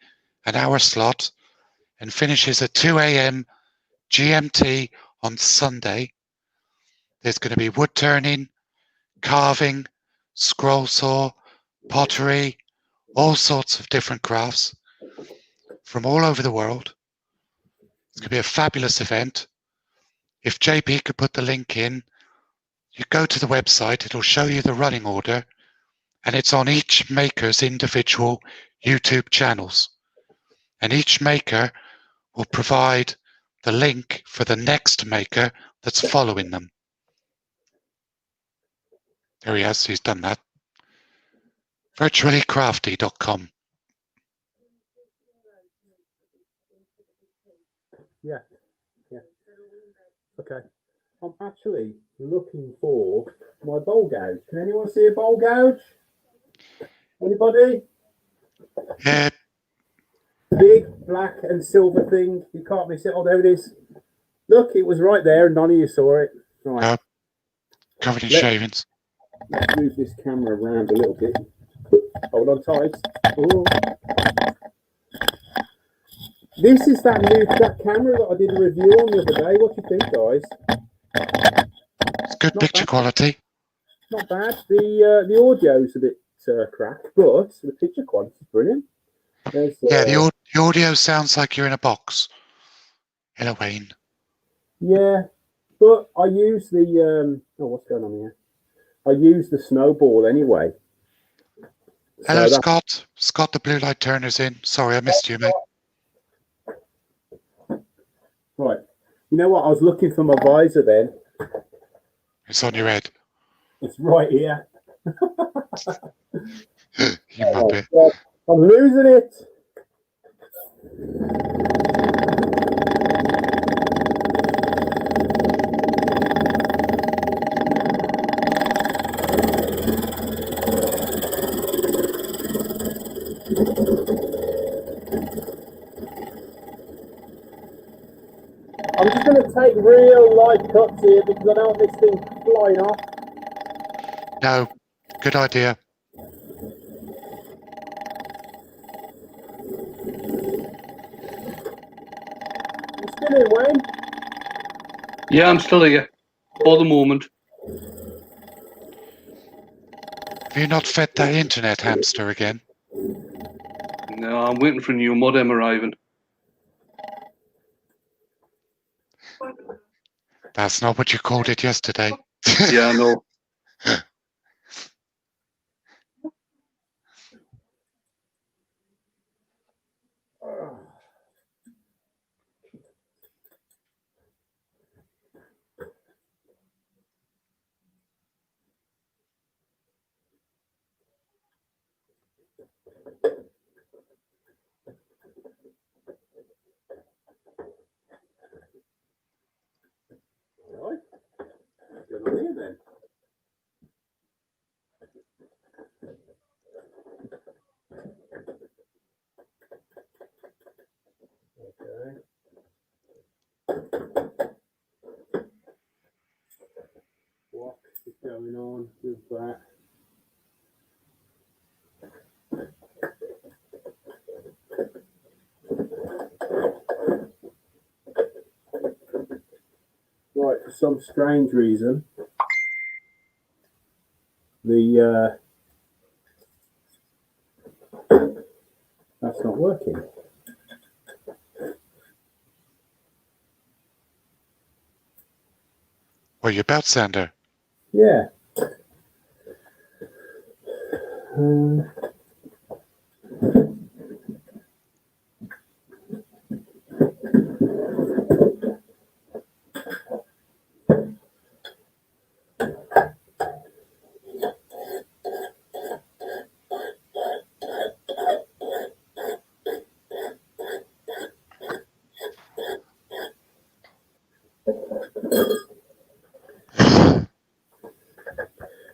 an hour slot, and finishes at 2 a.m. GMT on Sunday. There's going to be wood turning, carving, scroll saw, pottery, all sorts of different crafts from all over the world. It's going to be a fabulous event. If JP could put the link in, you go to the website, it'll show you the running order, and it's on each maker's individual YouTube channels. And each maker will provide the link for the next maker that's following them. There he has, he's done that. Virtuallycrafty.com. Yeah. Okay. I'm actually looking for my bowl gouge. Can anyone see a bowl gouge? Anybody? Yeah, Big black and silver thing. You can't miss it. Oh, there it is. Look, it was right there, and none of you saw it. Right. covered in shavings. Let's move this camera around a little bit. Hold on tight. Ooh. This is that camera that I did a review on the other day. What do you think, guys? It's good Not picture bad. quality. Not bad. The audio's a bit cracked, but the picture quality is brilliant. Yeah, the audio sounds like you're in a box. Hello, Wayne. Yeah, but I use the what's going on here? I use the snowball anyway. Hello, Scott. Scott, the blue light turner's in. Sorry, I missed you, mate. Right. You know what? I was looking for my visor then. It's on your head. It's right here. You muppet. Oh, I'm losing it. I'm just going to take real light cuts here because I don't want this thing flying off. No, good idea. You still in, Wayne? Yeah, I'm still here for the moment. Have you not fed that internet hamster again? No, I'm waiting for a new modem arriving. That's not what you called it yesterday. Yeah, I know. What is going on with that? Right, for some strange reason, the that's not working. Were you about, Sander? Yeah.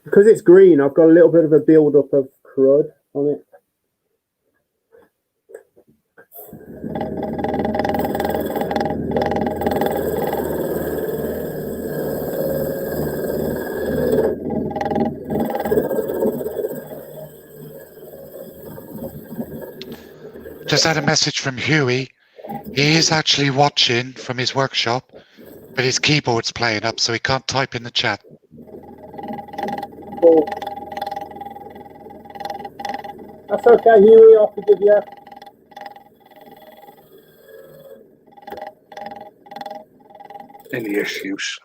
Because it's green, I've got a little bit of a build-up of crud on it. Just had a message from Huey. He is actually watching from his workshop, but his keyboard's playing up, so he can't type in the chat. Cool. That's okay, Huey, I'll forgive you. Any excuse.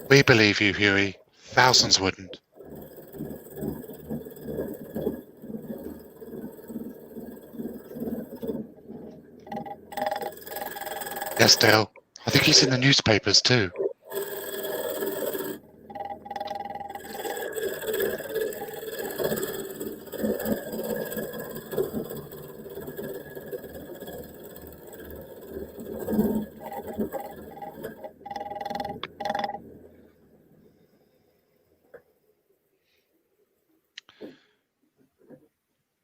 We believe you, Huey. Thousands wouldn't. Yes, Dale. I think he's in the newspapers too.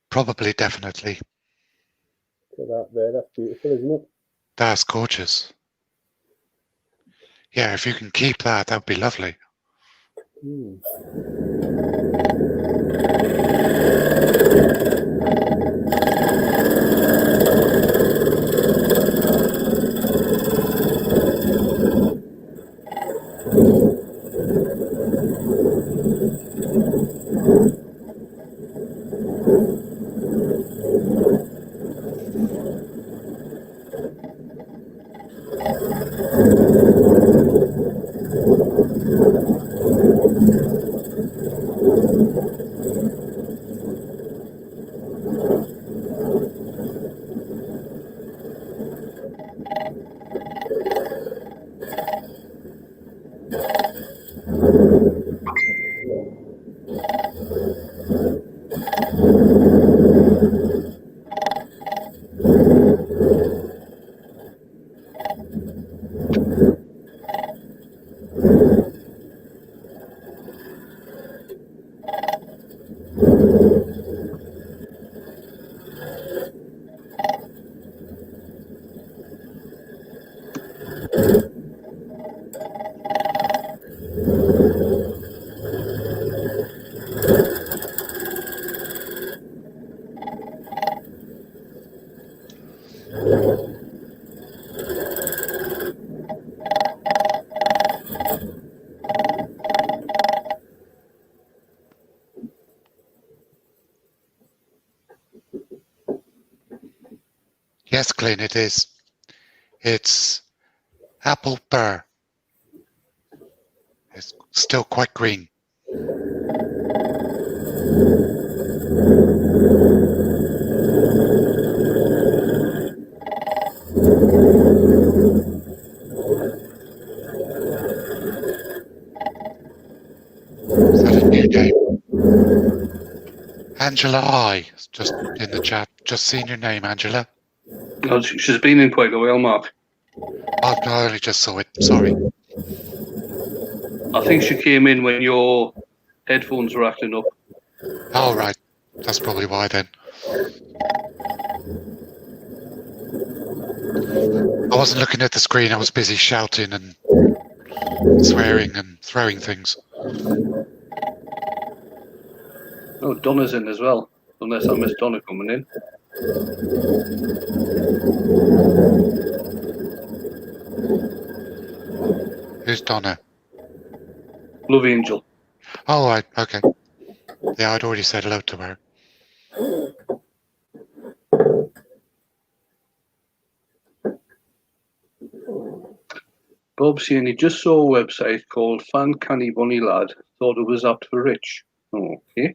Probably, definitely. Put that there, that's beautiful, isn't it? That's gorgeous. Yeah, if you can keep that, that would be lovely. Yes, Glyn, it is. It's apple burr. It's still quite green. Is that a new name? Angela I, just in the chat. Just seen your name, Angela. No, she's been in quite a while, Mark. Oh, no, I only just saw it. Sorry. I think she came in when your headphones were acting up. All right. That's probably why then. I wasn't looking at the screen. I was busy shouting and swearing and throwing things. Oh, Donna's in as well. Unless I missed Donna coming in. Who's Donna? Love Angel. Oh, right. Okay. Yeah, I'd already said hello to her. Bob saying he just saw a website called Fan Canny Bunny Lad. Thought it was apt for rich. Oh, okay.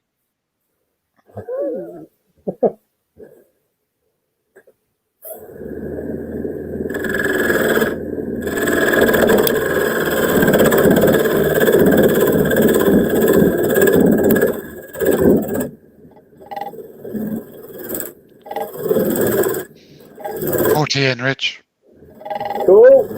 Forty in, Rich. Cool.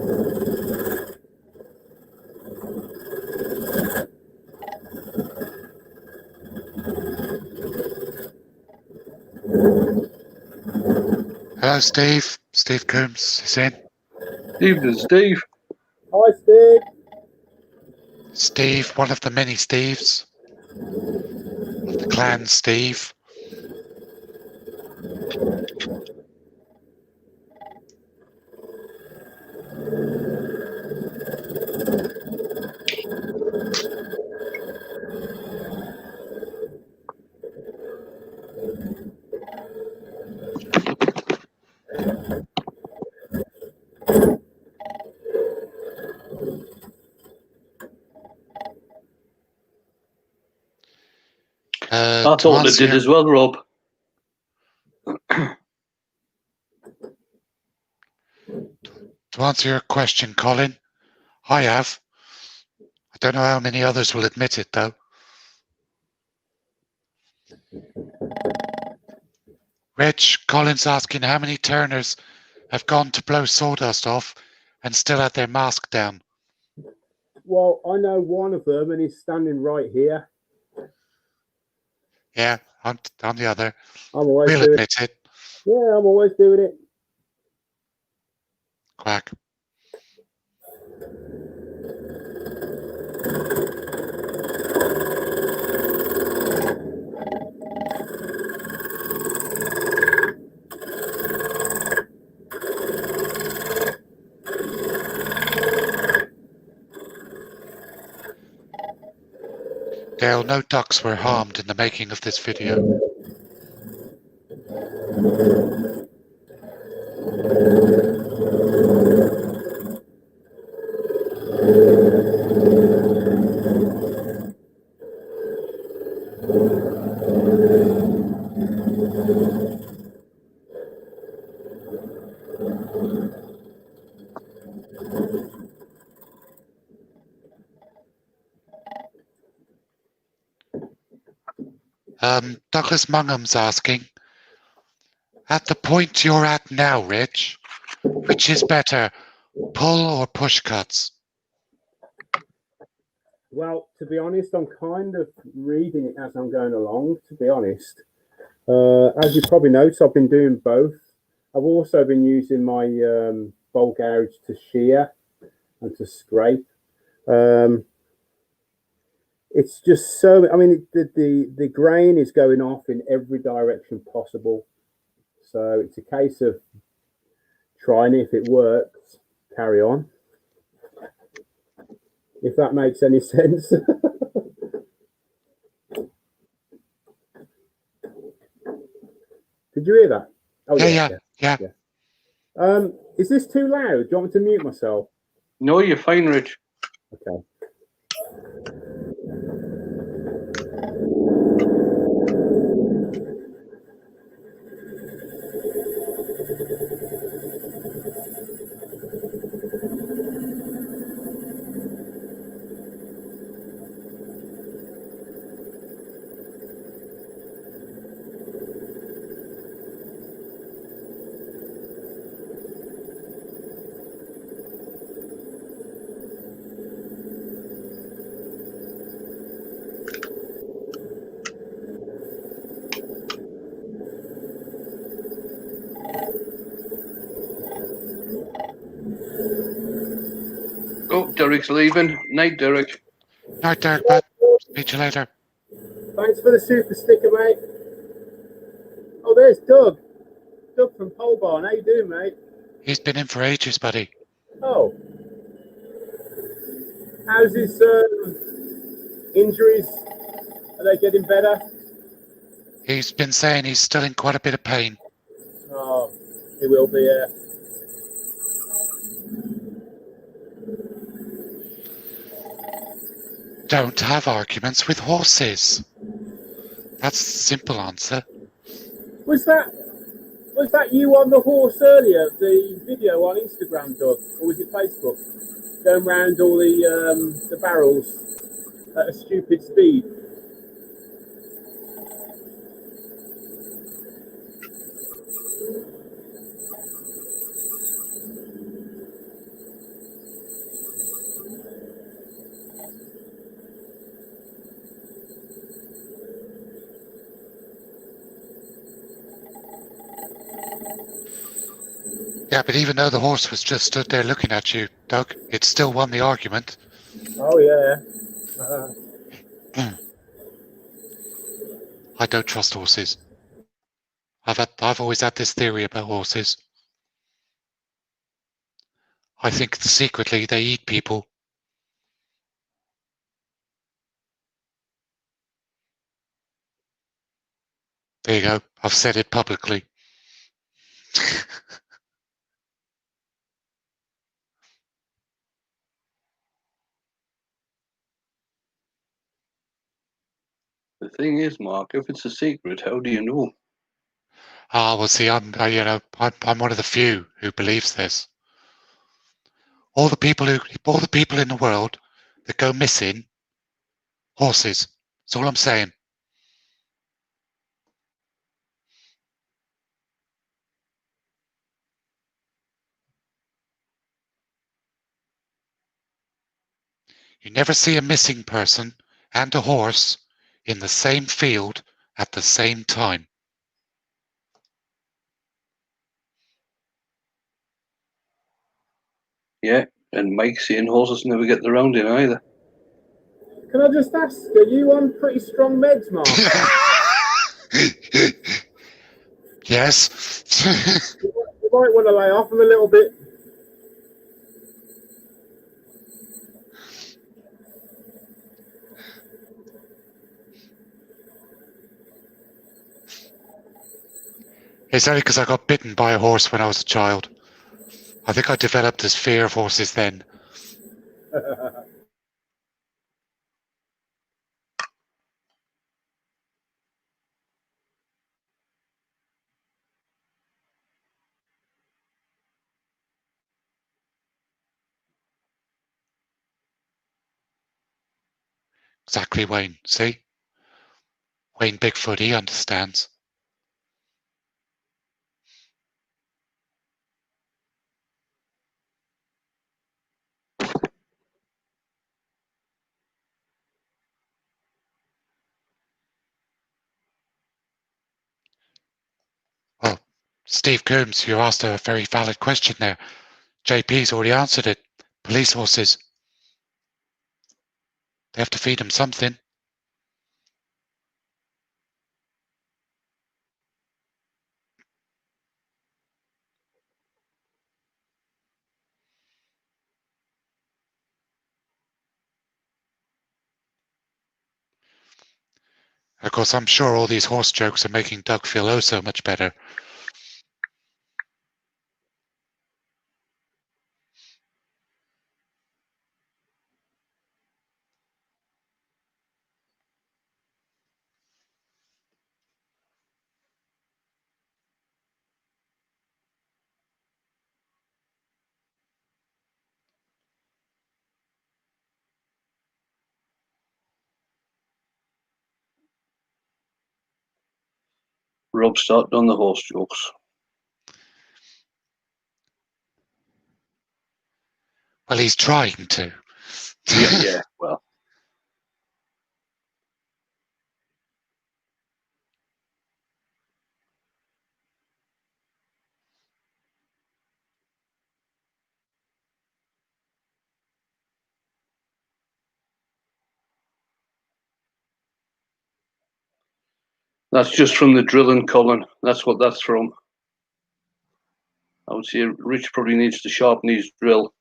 Hello, Steve. Steve Coombs is in. Evening, Steve. Hi, Steve. Steve, one of the many Steves. Of the clan Steve. I thought it did as well, Rob. To answer your question, Colin, I have. I don't know how many others will admit it, though. Rich, Colin's asking how many turners have gone to blow sawdust off and still had their mask down. Well, I know one of them, and he's standing right here. Yeah, I'm the other. I'm always We'll doing admit it. Yeah, I'm always doing it. Quack. Dale, no ducks were harmed in the making of this video. Douglas Mungham's asking, at the point you're at now, Rich, which is better, pull or push cuts? Well, to be honest, I'm kind of reading it as I'm going along, to be honest. As you probably noticed, I've been doing both. I've also been using my bowl gouge to shear and to scrape. It's just so, I mean, the grain is going off in every direction possible. So it's a case of trying it. If it works, carry on. If that makes any sense. Did you hear that? Oh, Yeah. Is this too loud? Do you want me to mute myself? No, you're fine, Rich. Okay. Derek's leaving. Night, Derek. Night, Derek, bud. Speak to you later. Thanks for the super sticker, mate. Oh, there's Doug. Doug from Pole Barn. How you doing, mate? He's been in for ages, buddy. Oh. How's his injuries? Are they getting better? He's been saying he's still in quite a bit of pain. Oh, he will be, yeah. Don't have arguments with horses. That's the simple answer. Was that you on the horse earlier, the video on Instagram, Doug? Or was it Facebook? Going round all the barrels at a stupid speed. Yeah, but even though the horse was just stood there looking at you, Doug, it still won the argument. Oh, yeah. I don't trust horses. I've always had this theory about horses. I think secretly they eat people. There you go. I've said it publicly. The thing is, Mark, if it's a secret, how do you know? Well, see, I'm one of the few who believes this. All the people in the world that go missing, horses. That's all I'm saying. You never see a missing person and a horse in the same field at the same time. Yeah, and Mike saying horses never get the round in either. Can I just ask, are you on pretty strong meds, Mark? Yes. You might want to lay off them a little bit. It's only because I got bitten by a horse when I was a child. I think I developed this fear of horses then. Exactly, Wayne. See? Wayne Bigfoot, he understands. Well, Steve Coombs, you asked a very valid question there. JP's already answered it. Police horses. They have to feed them something. Of course, I'm sure all these horse jokes are making Doug feel oh so much better. Rob started on the horse jokes. Well, he's trying to. Yeah, well. That's just from the drilling, Colin. That's what that's from. I would say Rich probably needs to sharpen his drill.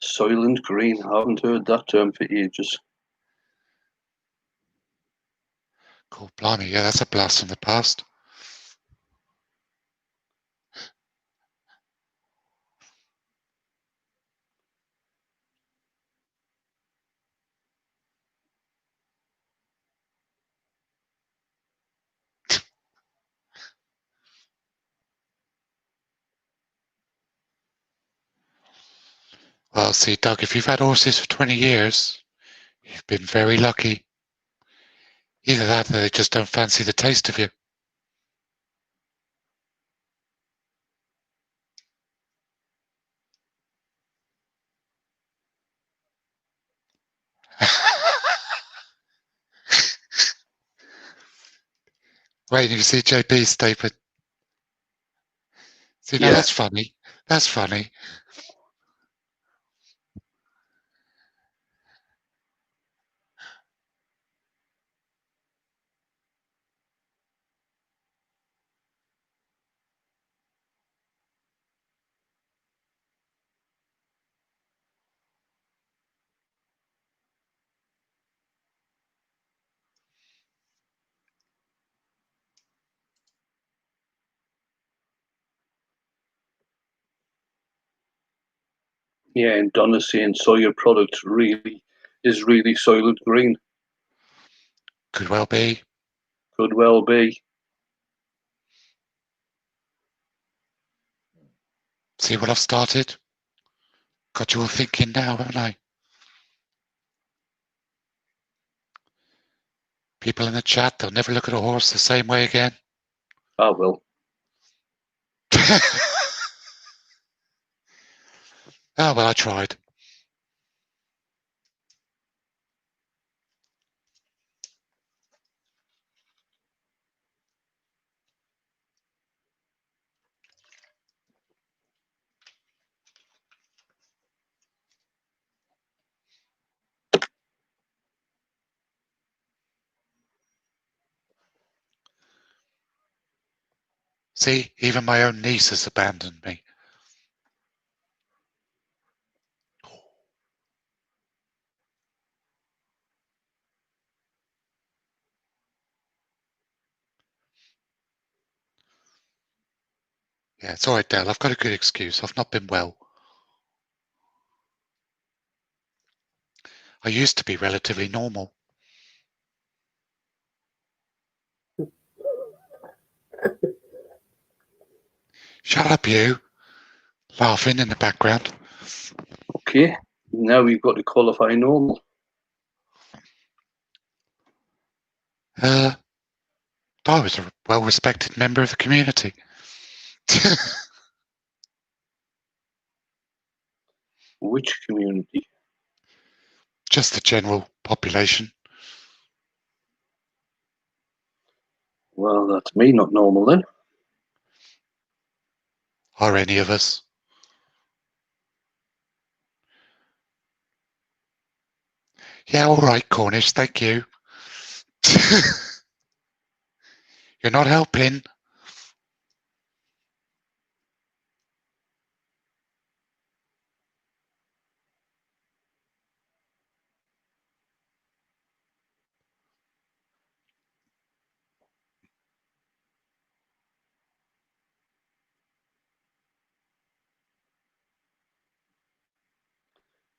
Soylent Green. I haven't heard that term for ages. Cool, blimey, yeah, that's a blast from the past. Well, see, Doug, if you've had horses for 20 years, you've been very lucky. Either that or they just don't fancy the taste of you. Wait, you see JP's statement. See, now Yeah. that's funny. That's funny. Yeah, and Donna's saying soya product is really Soylent Green. Could well be. Could well be. See what I've started? Got you all thinking now, haven't I? People in the chat, they'll never look at a horse the same way again. I will. Oh, well, I tried. See, even my own niece has abandoned me. Yeah, it's all right, Dale. I've got a good excuse. I've not been well. I used to be relatively normal. Shut up, you. Laughing in the background. Okay. Now we've got to qualify normal. I was a well-respected member of the community. Which community? Just the general population. Well, that's me not normal then. Or any of us. Yeah, all right, Cornish, thank you. You're not helping.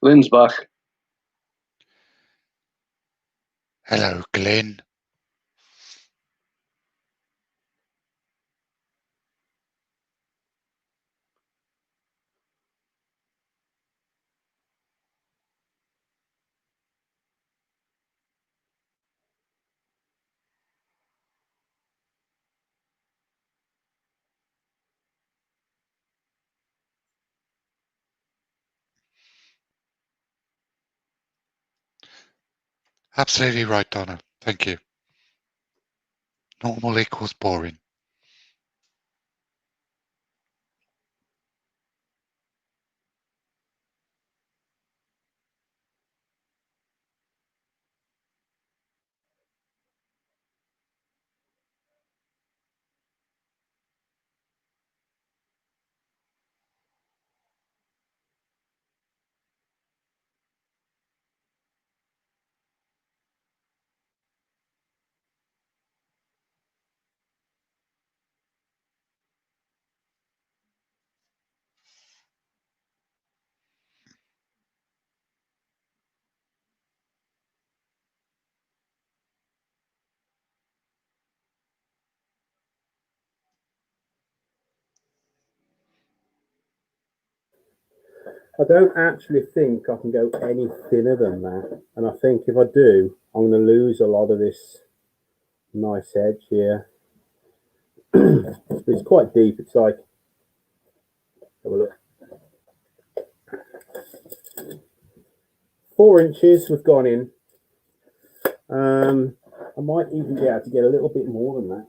Lynn's back. Hello, Glenn. Absolutely right, Donna. Thank you. Normal equals boring. I don't actually think I can go any thinner than that. And I think if I do, I'm going to lose a lot of this nice edge here. It's quite deep. It's like, have a look. 4 inches we've gone in. I might even be able to get a little bit more than that.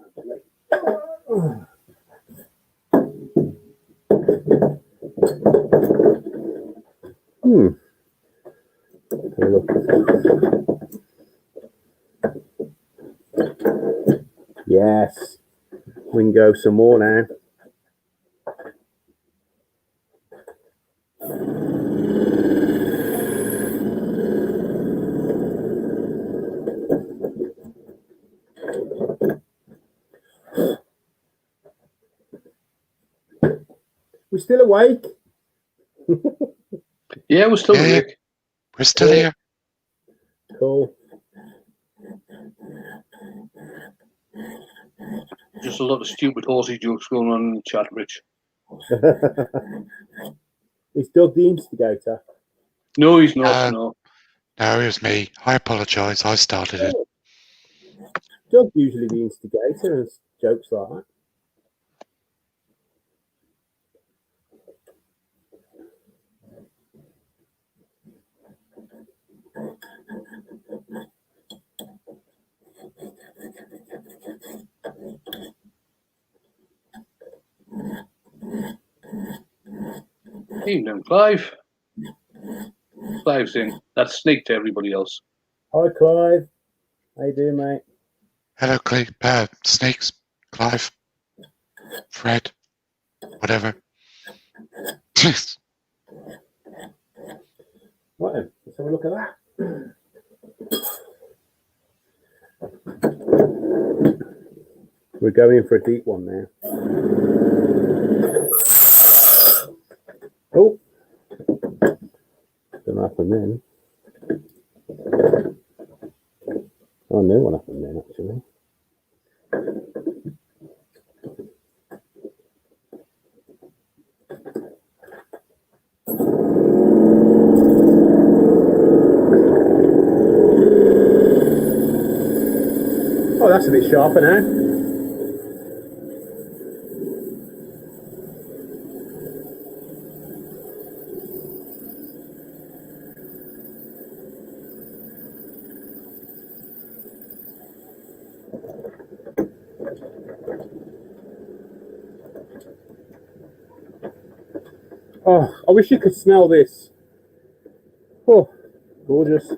Have a look. Yes, we can go some more now. We still awake? Yeah, we're still awake. We're still here. Cool. Just a lot of stupid horsey jokes going on in the chat, Rich. Is Doug the instigator? No, he's not. No. No, it was me. I apologise. I started it. Doug's usually the instigator and jokes like that. Evening, Clive. Clive's in. That's Snake to everybody else. Hi, Clive. How you doing, mate? Hello, Snakes, Clive, Fred, whatever. Right then, let's have a look at that. We're going in for a deep one now. Oh, don't know what happened then. Oh, no, what happened then, actually. Oh, that's a bit sharper now. Oh, I wish you could smell this. Oh, gorgeous.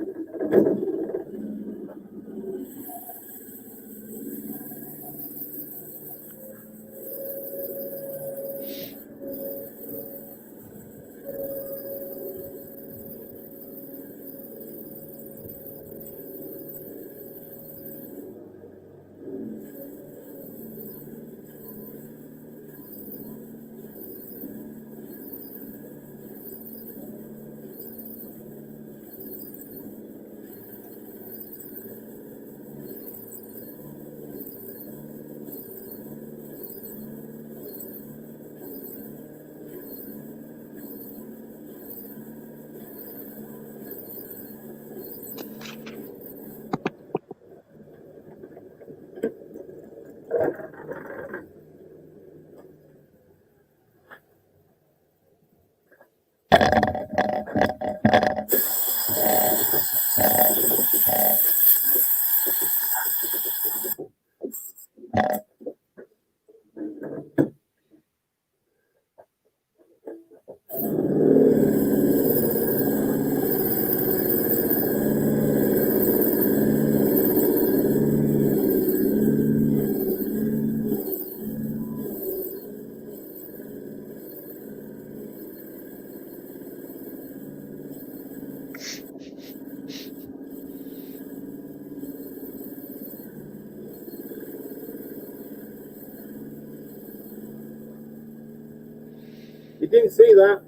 You didn't see that?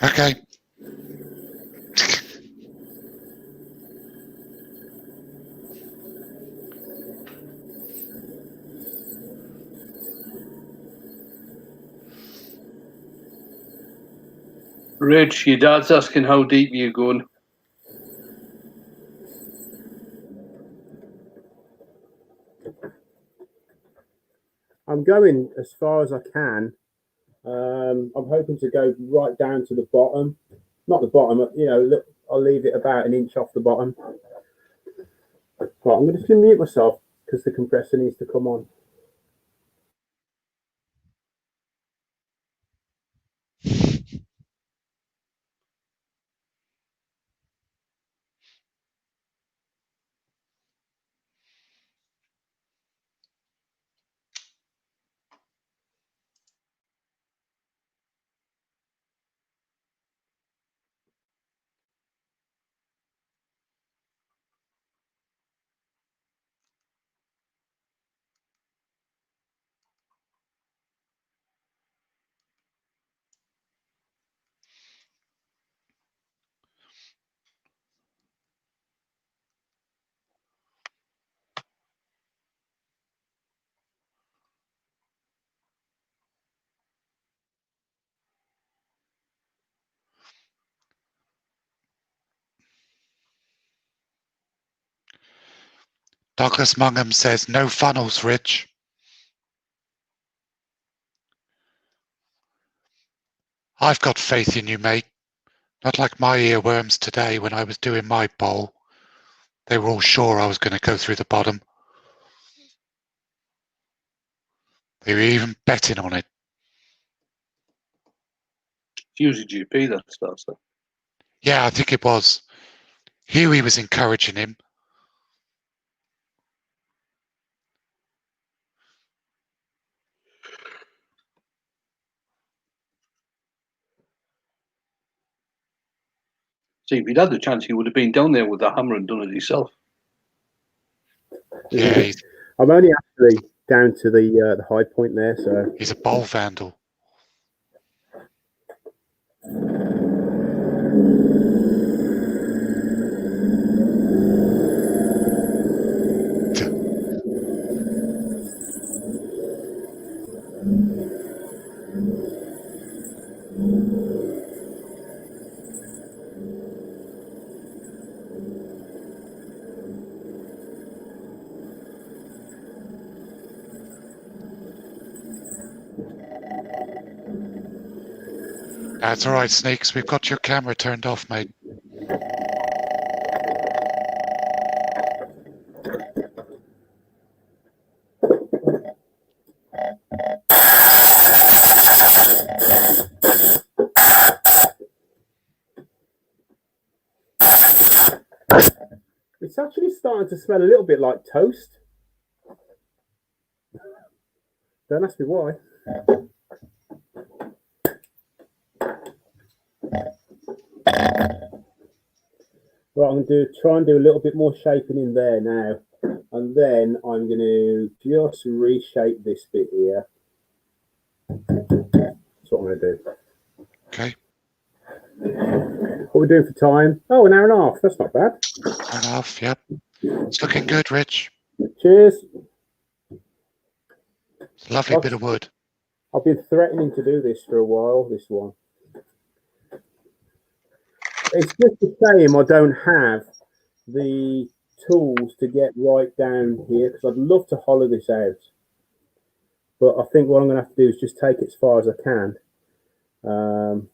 Okay. Rich, your dad's asking how deep you're going. I'm going as far as I can. I'm hoping to go right down to the bottom. Not the bottom, you know, look, I'll leave it about an inch off the bottom. Right, I'm going to mute myself because the compressor needs to come on. Douglas Mungham says, no funnels, Rich. I've got faith in you, mate. Not like my earworms today when I was doing my bowl. They were all sure I was going to go through the bottom. They were even betting on it. It's usually GP that starts that. Yeah, I think it was. Huey was encouraging him. See, if he'd had the chance, he would have been down there with the hammer and done it himself. Yeah, I'm only actually down to the high point there, so he's a bowl vandal. That's all right, Snakes. We've got your camera turned off, mate. it's actually starting to smell a little bit like toast. Don't ask me why. Right, I'm going to try and do a little bit more shaping in there now. And then I'm going to just reshape this bit here. That's what I'm going to do. Okay. What are we doing for time? Oh, an hour and a half. That's not bad. Hour and a half, yep. It's looking good, Rich. Cheers. It's a lovely bit of wood. I've been threatening to do this for a while, this one. It's just a shame I don't have the tools to get right down here because I'd love to hollow this out. But I think what I'm going to have to do is just take it as far as I can. And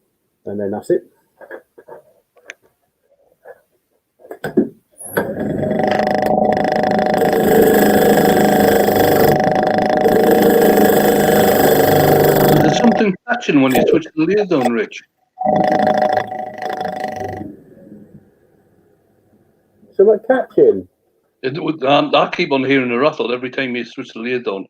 then that's it. There's something catching when you switch the lid on, Rich. So like catching. I keep on hearing a rattle every time you switch the lid on.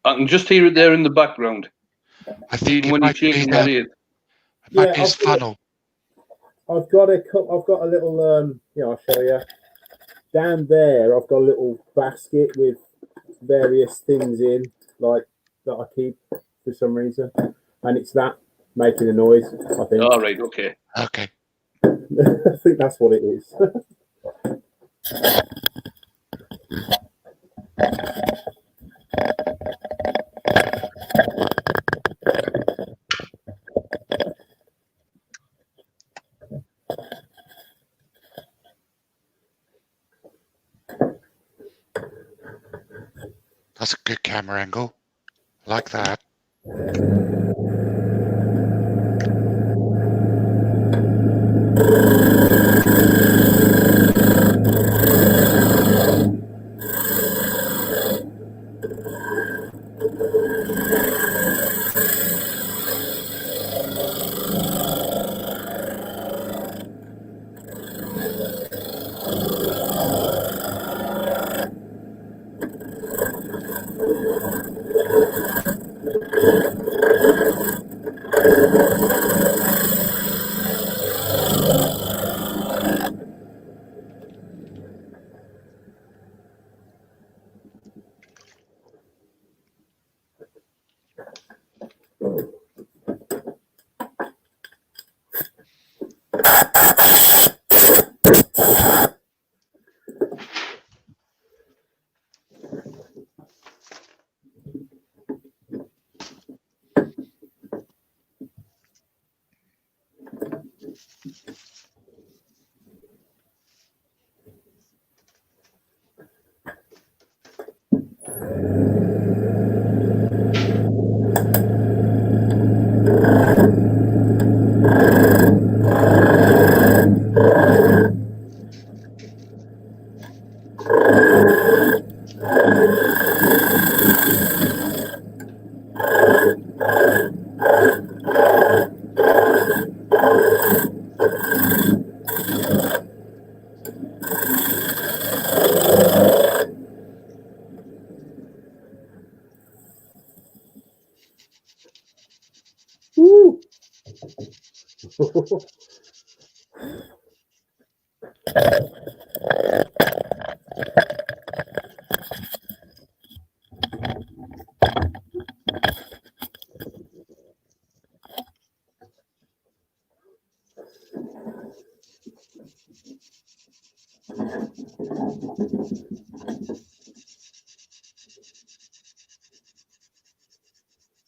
I can just hear it there in the background. I think Even when you're changing the lid. It might be his funnel. I've got a little yeah, I'll show you. Down there I've got a little basket with various things in, like that I keep for some reason. And it's that making a noise, I think. All right, okay. Okay. I think that's what it is. That's a good camera angle. Like that.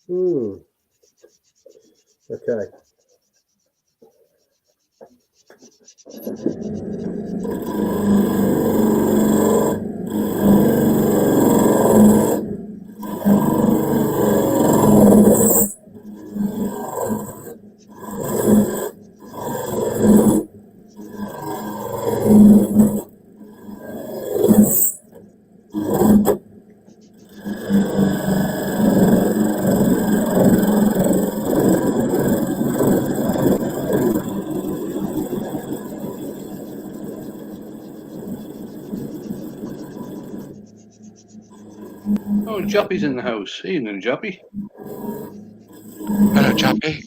Woo! Okay. Oh, Joppy's in the house. Evening, Joppy. Hello, Chappy.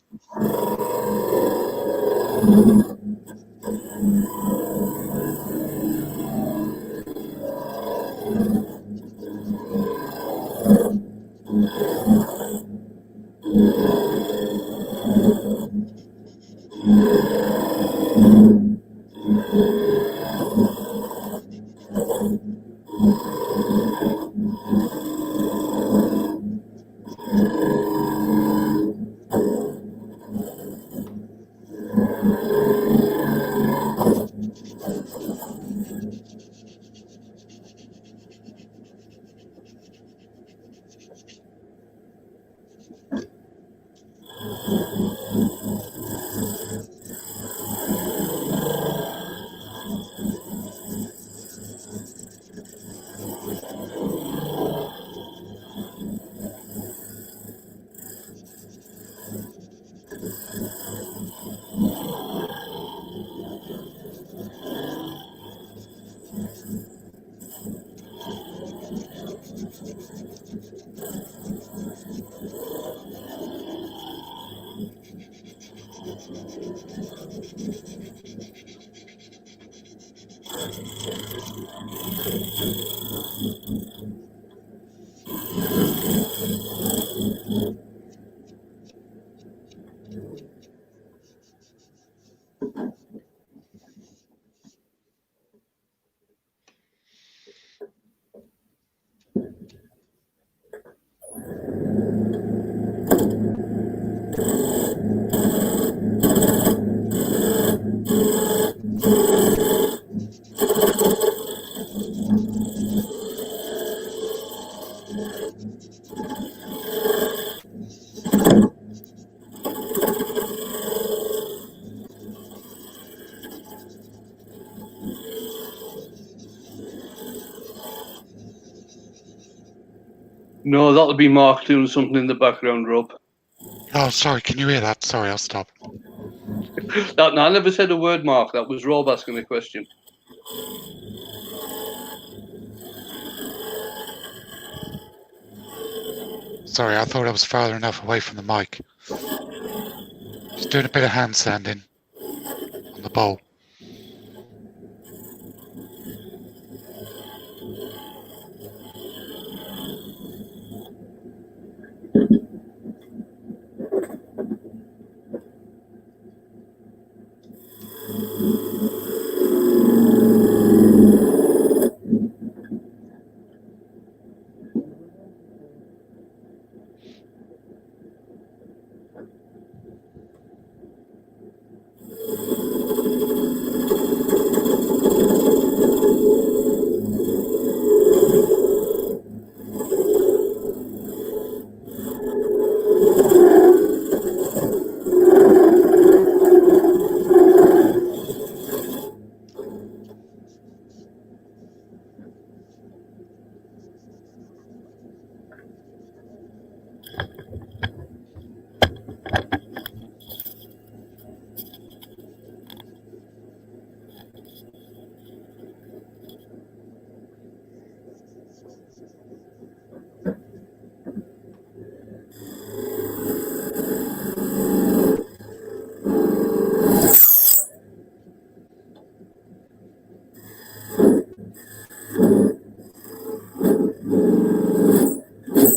No, that'll be Mark doing something in the background, Rob. Oh, sorry. Can you hear that? Sorry, I'll stop. No, I never said a word, Mark. That was Rob asking a question. Sorry, I thought I was far enough away from the mic. Just doing a bit of hand sanding on the bowl.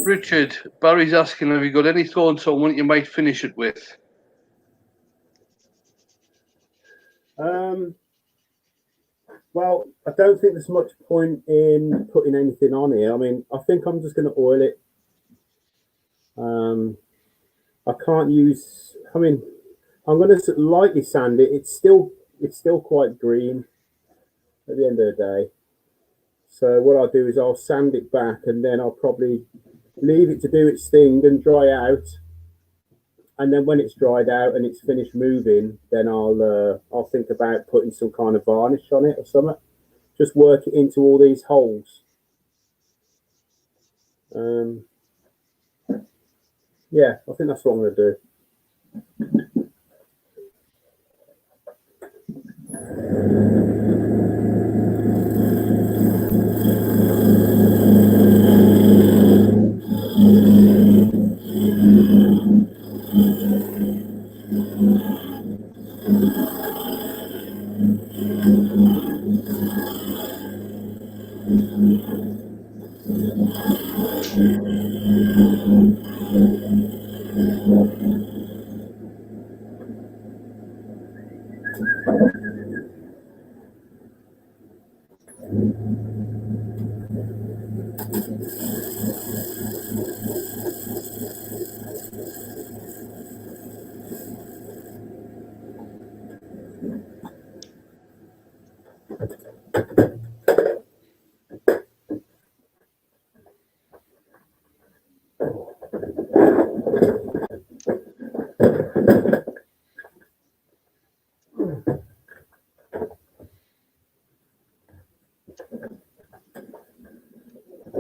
Richard, Barry's asking, have you got any thoughts on what you might finish it with? Well, I don't think there's much point in putting anything on here. I mean, I think I'm just going to oil it. I can't use. I mean, I'm going to lightly sand it. It's still quite green at the end of the day. So what I'll do is I'll sand it back, and then I'll probably leave it to do its thing and dry out. And then when it's dried out and it's finished moving, then I'll think about putting some kind of varnish on it or something. Just work it into all these holes. Yeah, I think that's what I'm going to do.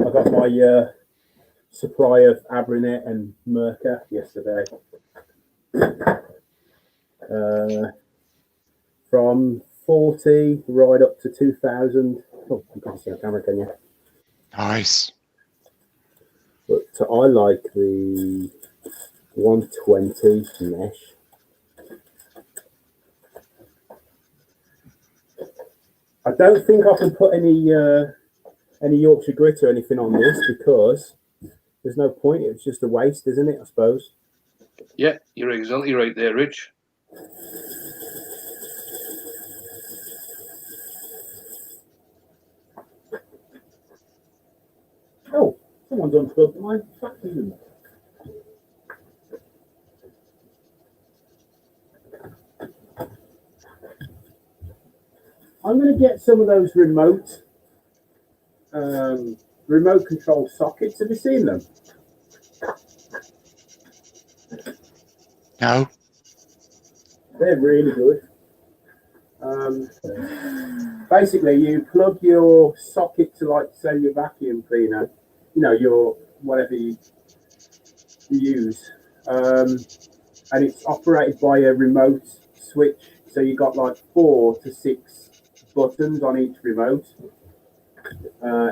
I got my supply of Abrinet and Merca yesterday. From 40 right up to 2,000. Oh, you can't see on camera, can you? Nice. But I like the 120 mesh. I don't think I can put any Yorkshire grit or anything on this because there's no point. It's just a waste, isn't it? I suppose. Yeah, you're exactly right there, Rich. Oh, someone's unplugged my vacuum. I'm going to get some of those remote control sockets. Have you seen them? No. They're really good. Basically, you plug your socket to, like, say, your vacuum cleaner. You know, whatever you use, and it's operated by a remote switch. So you got like 4 to 6 buttons on each remote.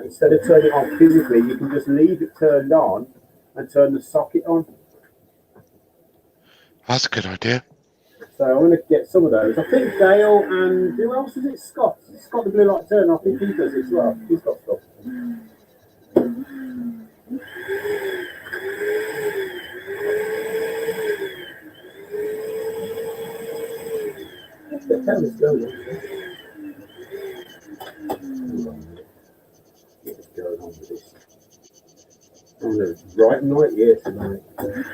Instead of turning it on physically, you can just leave it turned on and turn the socket on. That's a good idea. So I'm going to get some of those. I think Dale and who else is it? Scott. Scott the Blue Light Turner. I think he does it as well. He's got stuff. The camera's going. What's going on with this? Oh, no, right night here tonight. There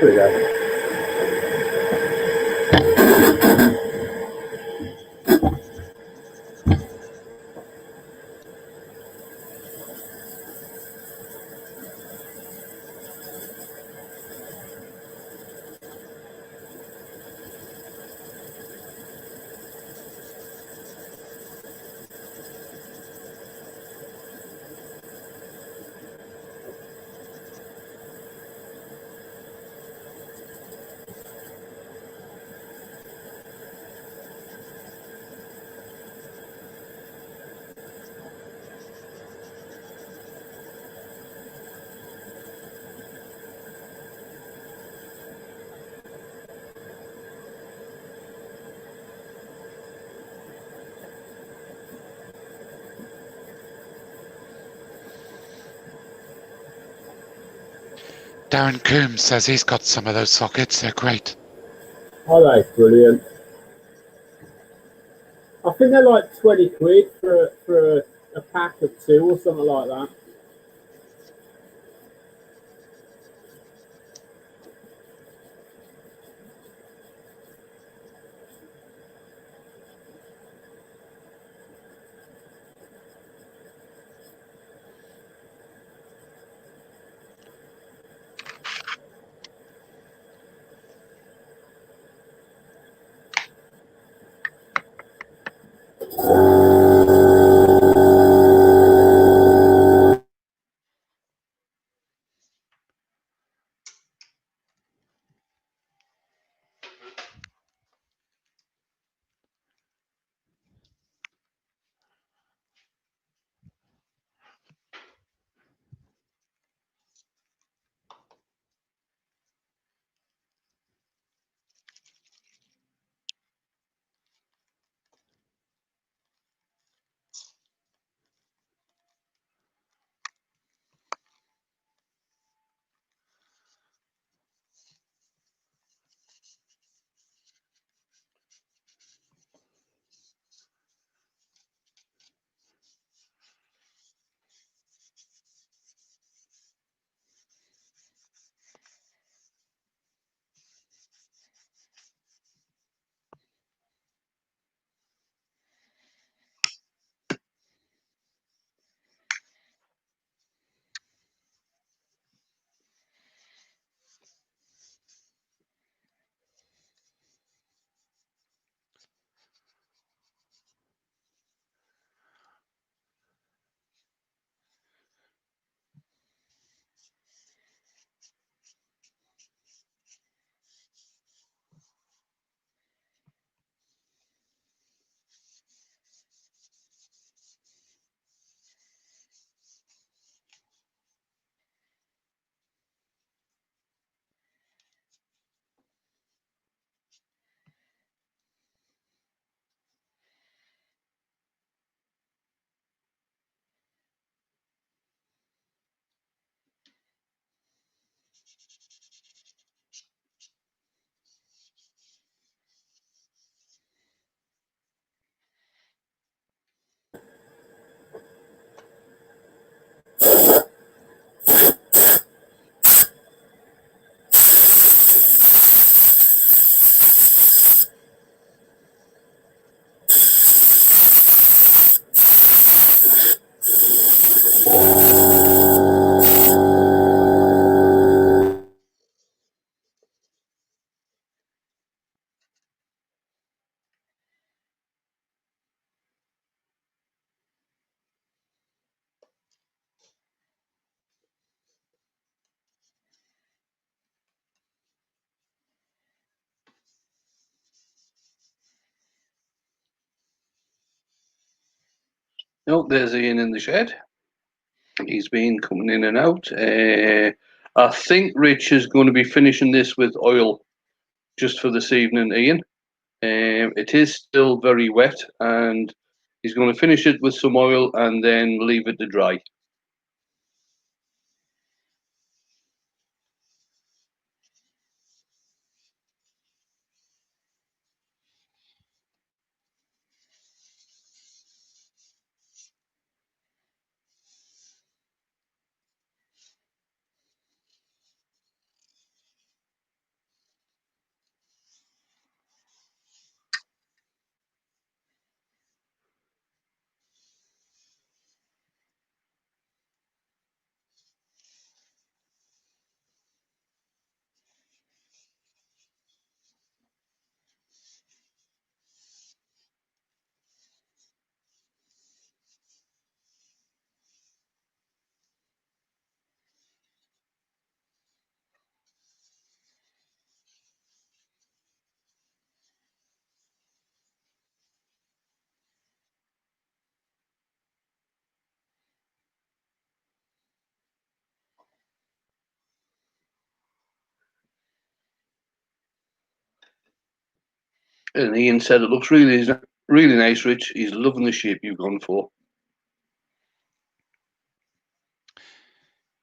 we go. Darren Coombs says he's got some of those sockets. They're great. Are they? Brilliant. I think they're like 20 quid for a pack of 2 or something like that. Oh, there's Ian in the shed. He's been coming in and out. I think Rich is going to be finishing this with oil just for this evening, Ian. It is still very wet, and he's going to finish it with some oil and then leave it to dry. And Ian said it looks really nice, Rich. He's loving the shape you've gone for.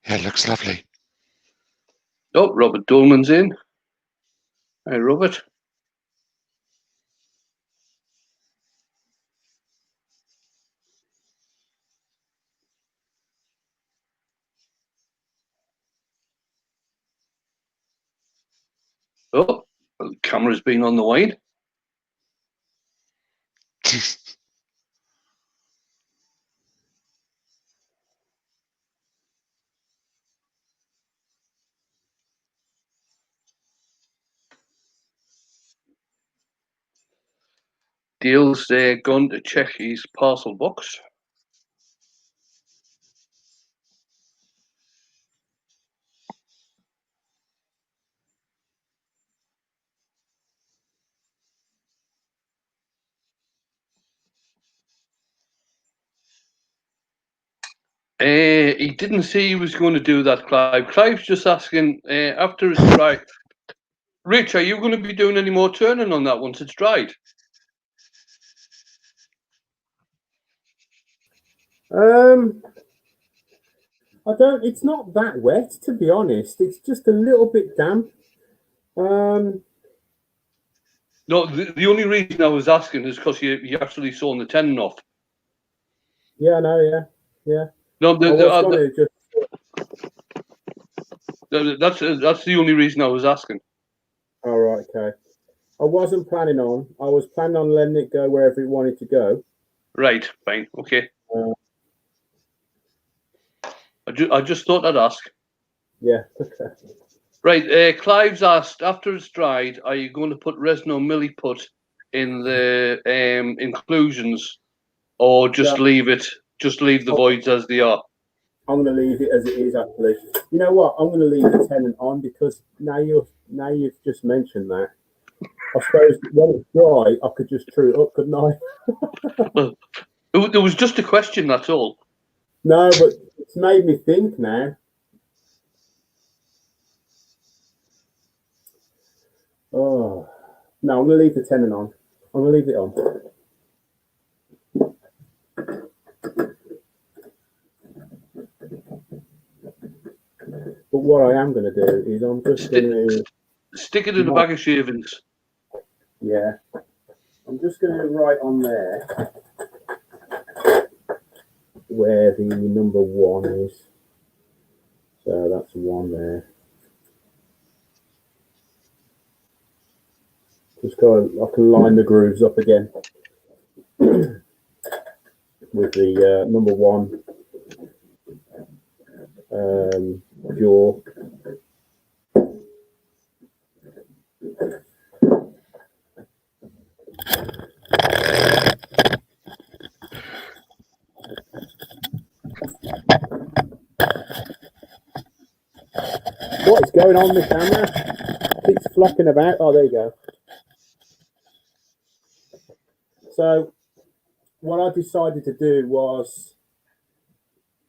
Yeah, it looks lovely. Oh, Robert Dolman's in. Hi, Robert. Oh, the camera's been on the wine. Dale's gone to check his parcel box. He didn't say he was going to do that, Clive. Clive's just asking after it's dried. Rich, are you going to be doing any more turning on that once it's dried? I don't. It's not that wet, to be honest. It's just a little bit damp. No, the only reason I was asking is because you actually sawn the tenon off. Yeah, I know. Yeah. No, I was gonna just. that's the only reason I was asking. All right. Okay. I wasn't planning on. I was planning on letting it go wherever it wanted to go. Right. Fine. Okay. I just thought I'd ask. Yeah. Okay. Right. Clive's asked, after it's dried, are you going to put resin or milliput in the inclusions, or just leave it? Just leave the voids as they are. I'm going to leave it as it is. Actually, you know what? I'm going to leave the tenant on because now you've just mentioned that. I suppose when it's dry, I could just true it up, couldn't I? Well, it was just a question. That's all. No, but it's made me think now. Oh no, I'm going to leave the tenant on. I'm going to leave it on. But what I am going to do is I'm just going to stick it in a bag of shavings. Yeah, I'm just going to write on there where the number 1 is. So that's 1 there. Just I can line the grooves up again with the number 1 jaw. What is going on with the camera? Keeps flopping about. Oh, there you go. So what I decided to do was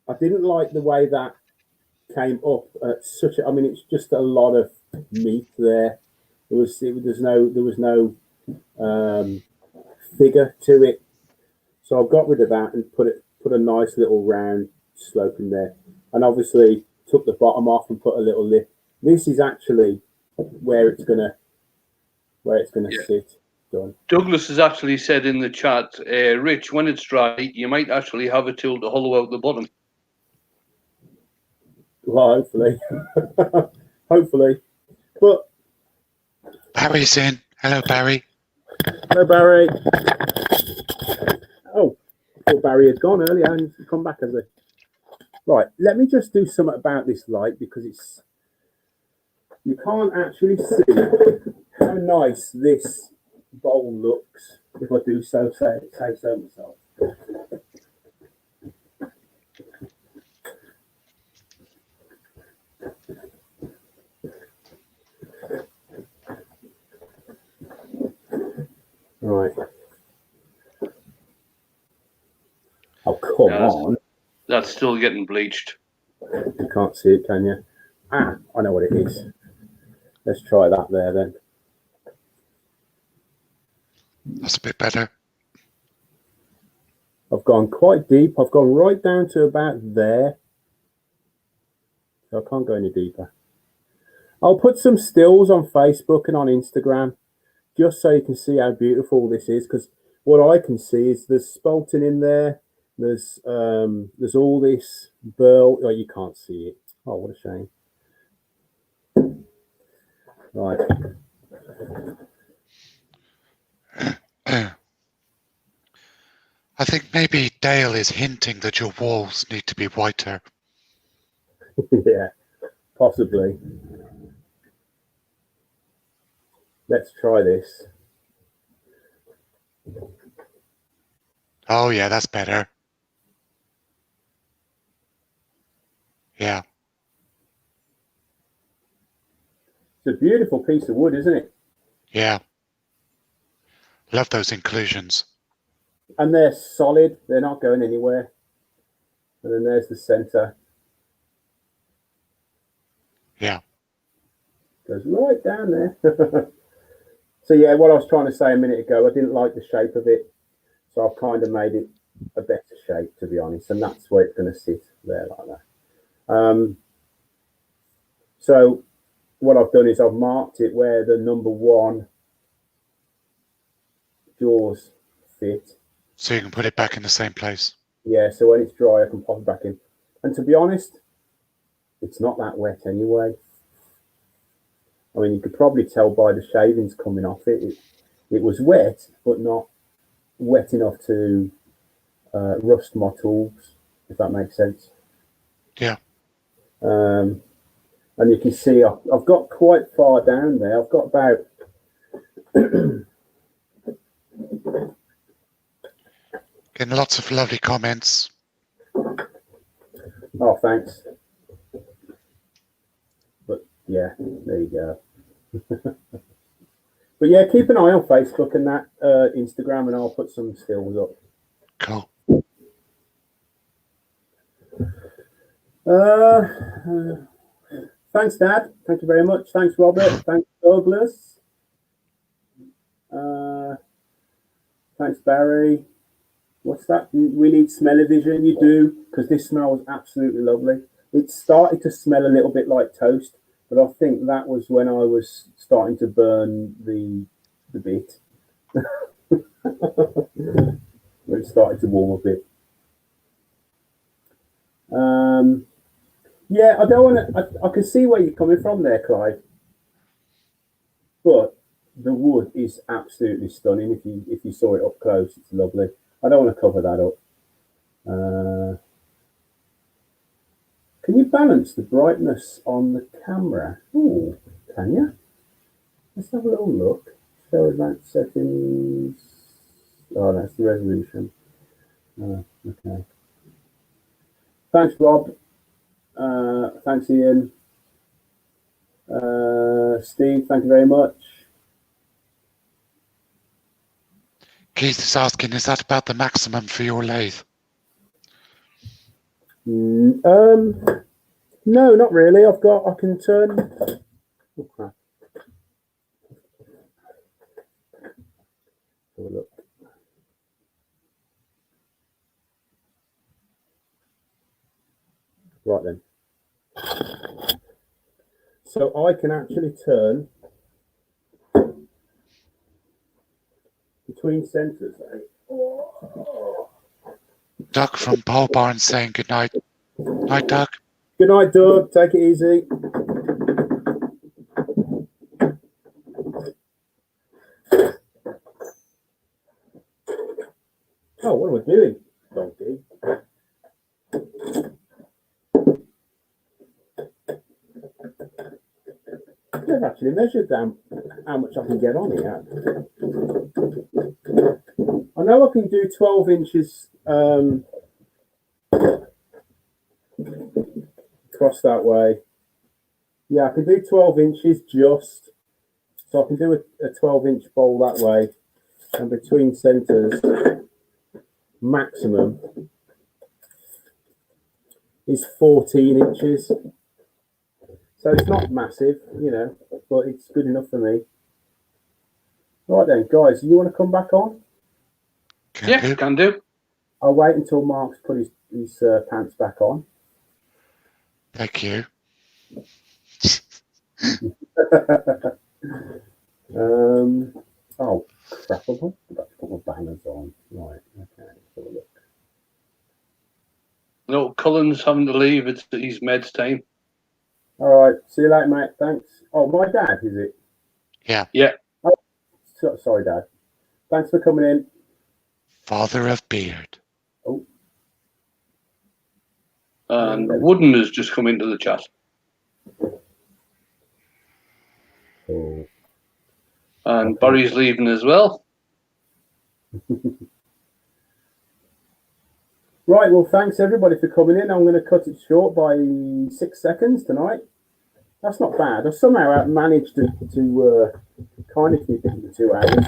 I didn't like the way that came up at such a. I mean, it's just a lot of meat there. There was no figure to it, so I got rid of that and put a nice little round slope in there, and obviously took the bottom off and put a little lip. This is actually where it's gonna Yeah. sit. Done. Douglas has actually said in the chat, Rich, when it's dry, you might actually have a tool to hollow out the bottom. Well, hopefully, hopefully, but Barry's in. Hello, Barry. hello, Barry. Oh, I thought Barry had gone earlier and he's come back, has he? Right, let me just do something about this light because you can't actually see how nice this bowl looks if I do say so myself. Right. Oh, come on. That's still getting bleached. You can't see it, can you? Ah, I know what it is. Let's try that there then. That's a bit better. I've gone quite deep. I've gone right down to about there. So I can't go any deeper. I'll put some stills on Facebook and on Instagram just so you can see how beautiful this is, because what I can see is there's spalting in there. There's all this burl. Oh, you can't see it. Oh, what a shame. Right. I think maybe Dale is hinting that your walls need to be whiter. Yeah, possibly. Let's try this. Oh, yeah, that's better. Yeah. It's a beautiful piece of wood, isn't it? Yeah. Love those inclusions. And they're solid. They're not going anywhere. And then there's the center. Yeah. Goes right down there. So yeah, what I was trying to say a minute ago, I didn't like the shape of it. So I've kind of made it a better shape, to be honest. And that's where it's going to sit there like that. So what I've done is I've marked it where the number 1 jaws fit. So you can put it back in the same place. Yeah, so when it's dry, I can pop it back in. And to be honest, it's not that wet anyway. I mean, you could probably tell by the shavings coming off it. It was wet, but not wet enough to rust my tools, if that makes sense. Yeah. And you can see I've got quite far down there. I've got about Getting lots of lovely comments. oh, thanks. But yeah, there you go. But yeah, keep an eye on Facebook and that Instagram, and I'll put some stills up. Cool. Thanks, Dad. Thank you very much. Thanks, Robert. Thanks, Douglas. Thanks, Barry. What's that? We need smell-o-vision. You do, because this smells absolutely lovely. It started to smell a little bit like toast, but I think that was when I was starting to burn the bit. When it started to warm a bit. Yeah, I don't want to. I can see where you're coming from there, Clive. But the wood is absolutely stunning. If you saw it up close, it's lovely. I don't want to cover that up. Can you balance the brightness on the camera? Oh, can you? Let's have a little look. Show advanced settings. Oh, that's the resolution. Okay. Thanks, Rob. Thanks, Ian. Steve, thank you very much. Keith is asking, is that about the maximum for your lathe? No, not really. I can turn. Oh, crap. Have a look. Right then. So I can actually turn between centers. Doug from Pole Barn saying good night. Night, Doug. Good night, Doug. Take it easy. Oh, what am I doing, donkey? I've actually measured down how much I can get on here. I know I can do 12 inches across that way. Yeah, I can do 12 inches just. So I can do a 12-inch bowl that way. And between centres, maximum is 14 inches. So it's not massive, you know, but it's good enough for me. Right then, guys, you want to come back on? Can do. I'll wait until Mark's put his pants back on. Thank you. Oh, crap. I've got to put my bangers on. Right, okay. Let's have a look. No, Cullen's having to leave. It's his meds time. All right. See you later, mate. Thanks. Oh, my dad, is it? Yeah. Yeah. Oh, sorry, Dad. Thanks for coming in. Father of Beard. Oh. And Wooden has just come into the chat. Oh. And Barry's leaving as well. Right, well, thanks everybody for coming in. I'm going to cut it short by 6 seconds tonight. That's not bad. I've somehow managed to kind of keep it to 2 hours.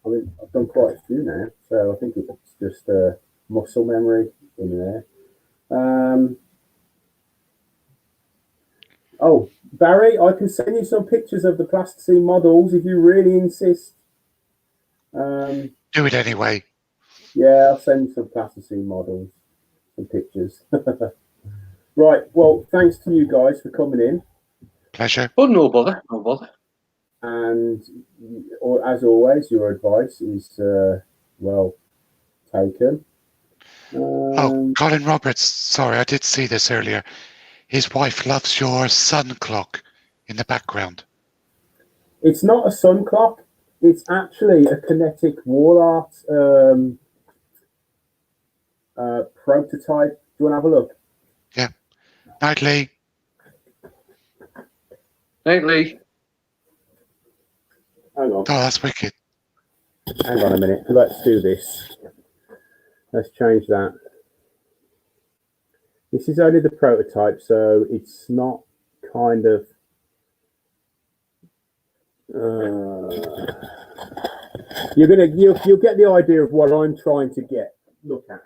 I mean, I've done quite a few now, so I think it's just muscle memory in there. Oh, Barry, I can send you some pictures of the plasticine models if you really insist. Do it anyway. Yeah, I'll send you some plasticine models, some pictures. Right, well, thanks to you guys for coming in. Pleasure. Oh, no bother, no bother. And as always, your advice is well taken. Oh, Colin Roberts, sorry, I did see this earlier. His wife loves your sun clock in the background. It's not a sun clock. It's actually a kinetic wall art prototype. Do you want to have a look? Yeah. Night, Lee. Night, Lee. Hang on. Oh, that's wicked. Hang on a minute. Let's do this. Let's change that. This is only the prototype, so it's not kind of. You'll get the idea of what I'm trying to look at.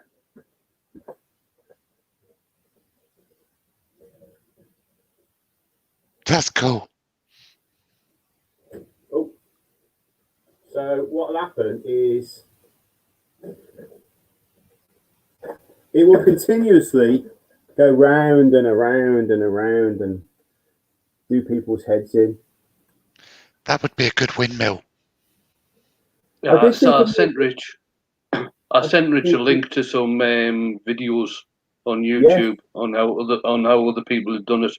That's cool. Oh. So what will happen is it will continuously go round and around and around and do people's heads in. That would be a good windmill. Yeah, I sent Rich a link to some videos on YouTube on how other people have done it.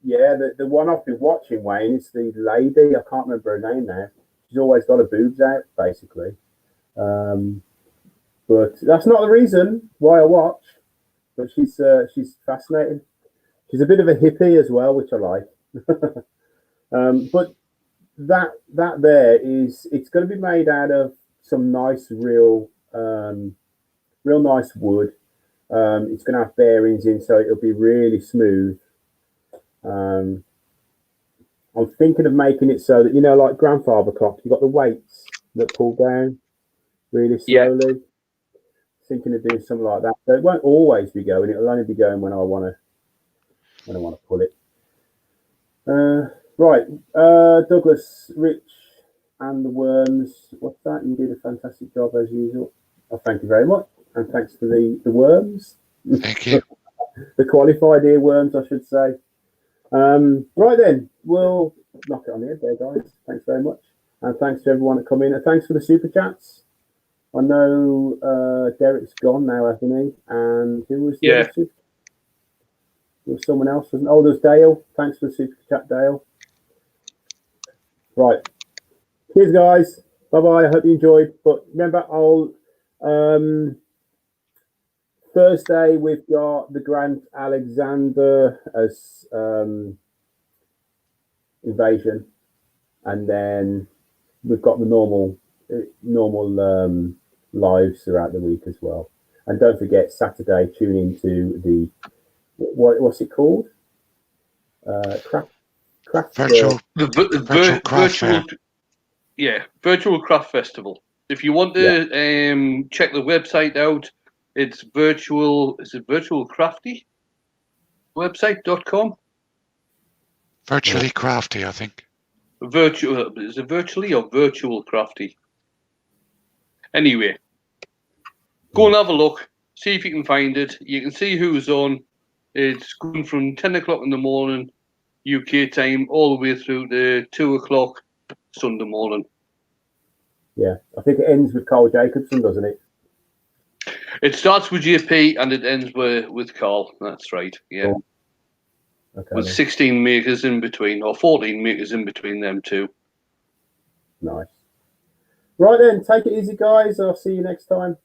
Yeah, the one I've been watching, Wayne, is the lady. I can't remember her name now. She's always got her boobs out, basically. But that's not the reason why I watch. But she's fascinating. She's a bit of a hippie as well, which I like. But that there is, it's going to be made out of some nice, real nice wood. It's going to have bearings in, so it'll be really smooth. I'm thinking of making it so that, you know, like grandfather clock, you've got the weights, that pull down really Yeah. slowly. Thinking of doing something like that. So it won't always be going. It'll only be going when I want to pull it. Right, Douglas, Rich, and the worms. What's that? You did a fantastic job as usual. Oh, thank you very much, and thanks for the worms. Thank you. The qualified earworms, I should say. Right then, we'll knock it on the head there, guys. Thanks very much, and thanks to everyone that come in, and thanks for the super chats. I know Derek's gone now, hasn't he? And who was the other super? There was someone else, wasn't? Oh, there's Dale. Thanks for the super chat, Dale. Right. Cheers, guys. Bye bye. I hope you enjoyed. But remember, I'll Thursday we've got the Grant Alexander as invasion, and then we've got the normal lives throughout the week as well. And don't forget, Saturday tune into the what's it called? Craft Virtual craft fair. Virtual craft festival. If you want to check the website out, it's virtual crafty website.com. Virtually crafty, I think. Is it virtually or virtual crafty? Anyway, go and have a look. See if you can find it. You can see who's on. It's going from 10 o'clock in the morning UK time all the way through to 2 o'clock Sunday morning. Yeah, I think it ends with Carl Jacobson, doesn't it? It starts with JP and it ends with Carl. That's right. Yeah. Cool. Okay. With 16 makers in between, or 14 makers in between them two. Nice. Right then, take it easy, guys. I'll see you next time.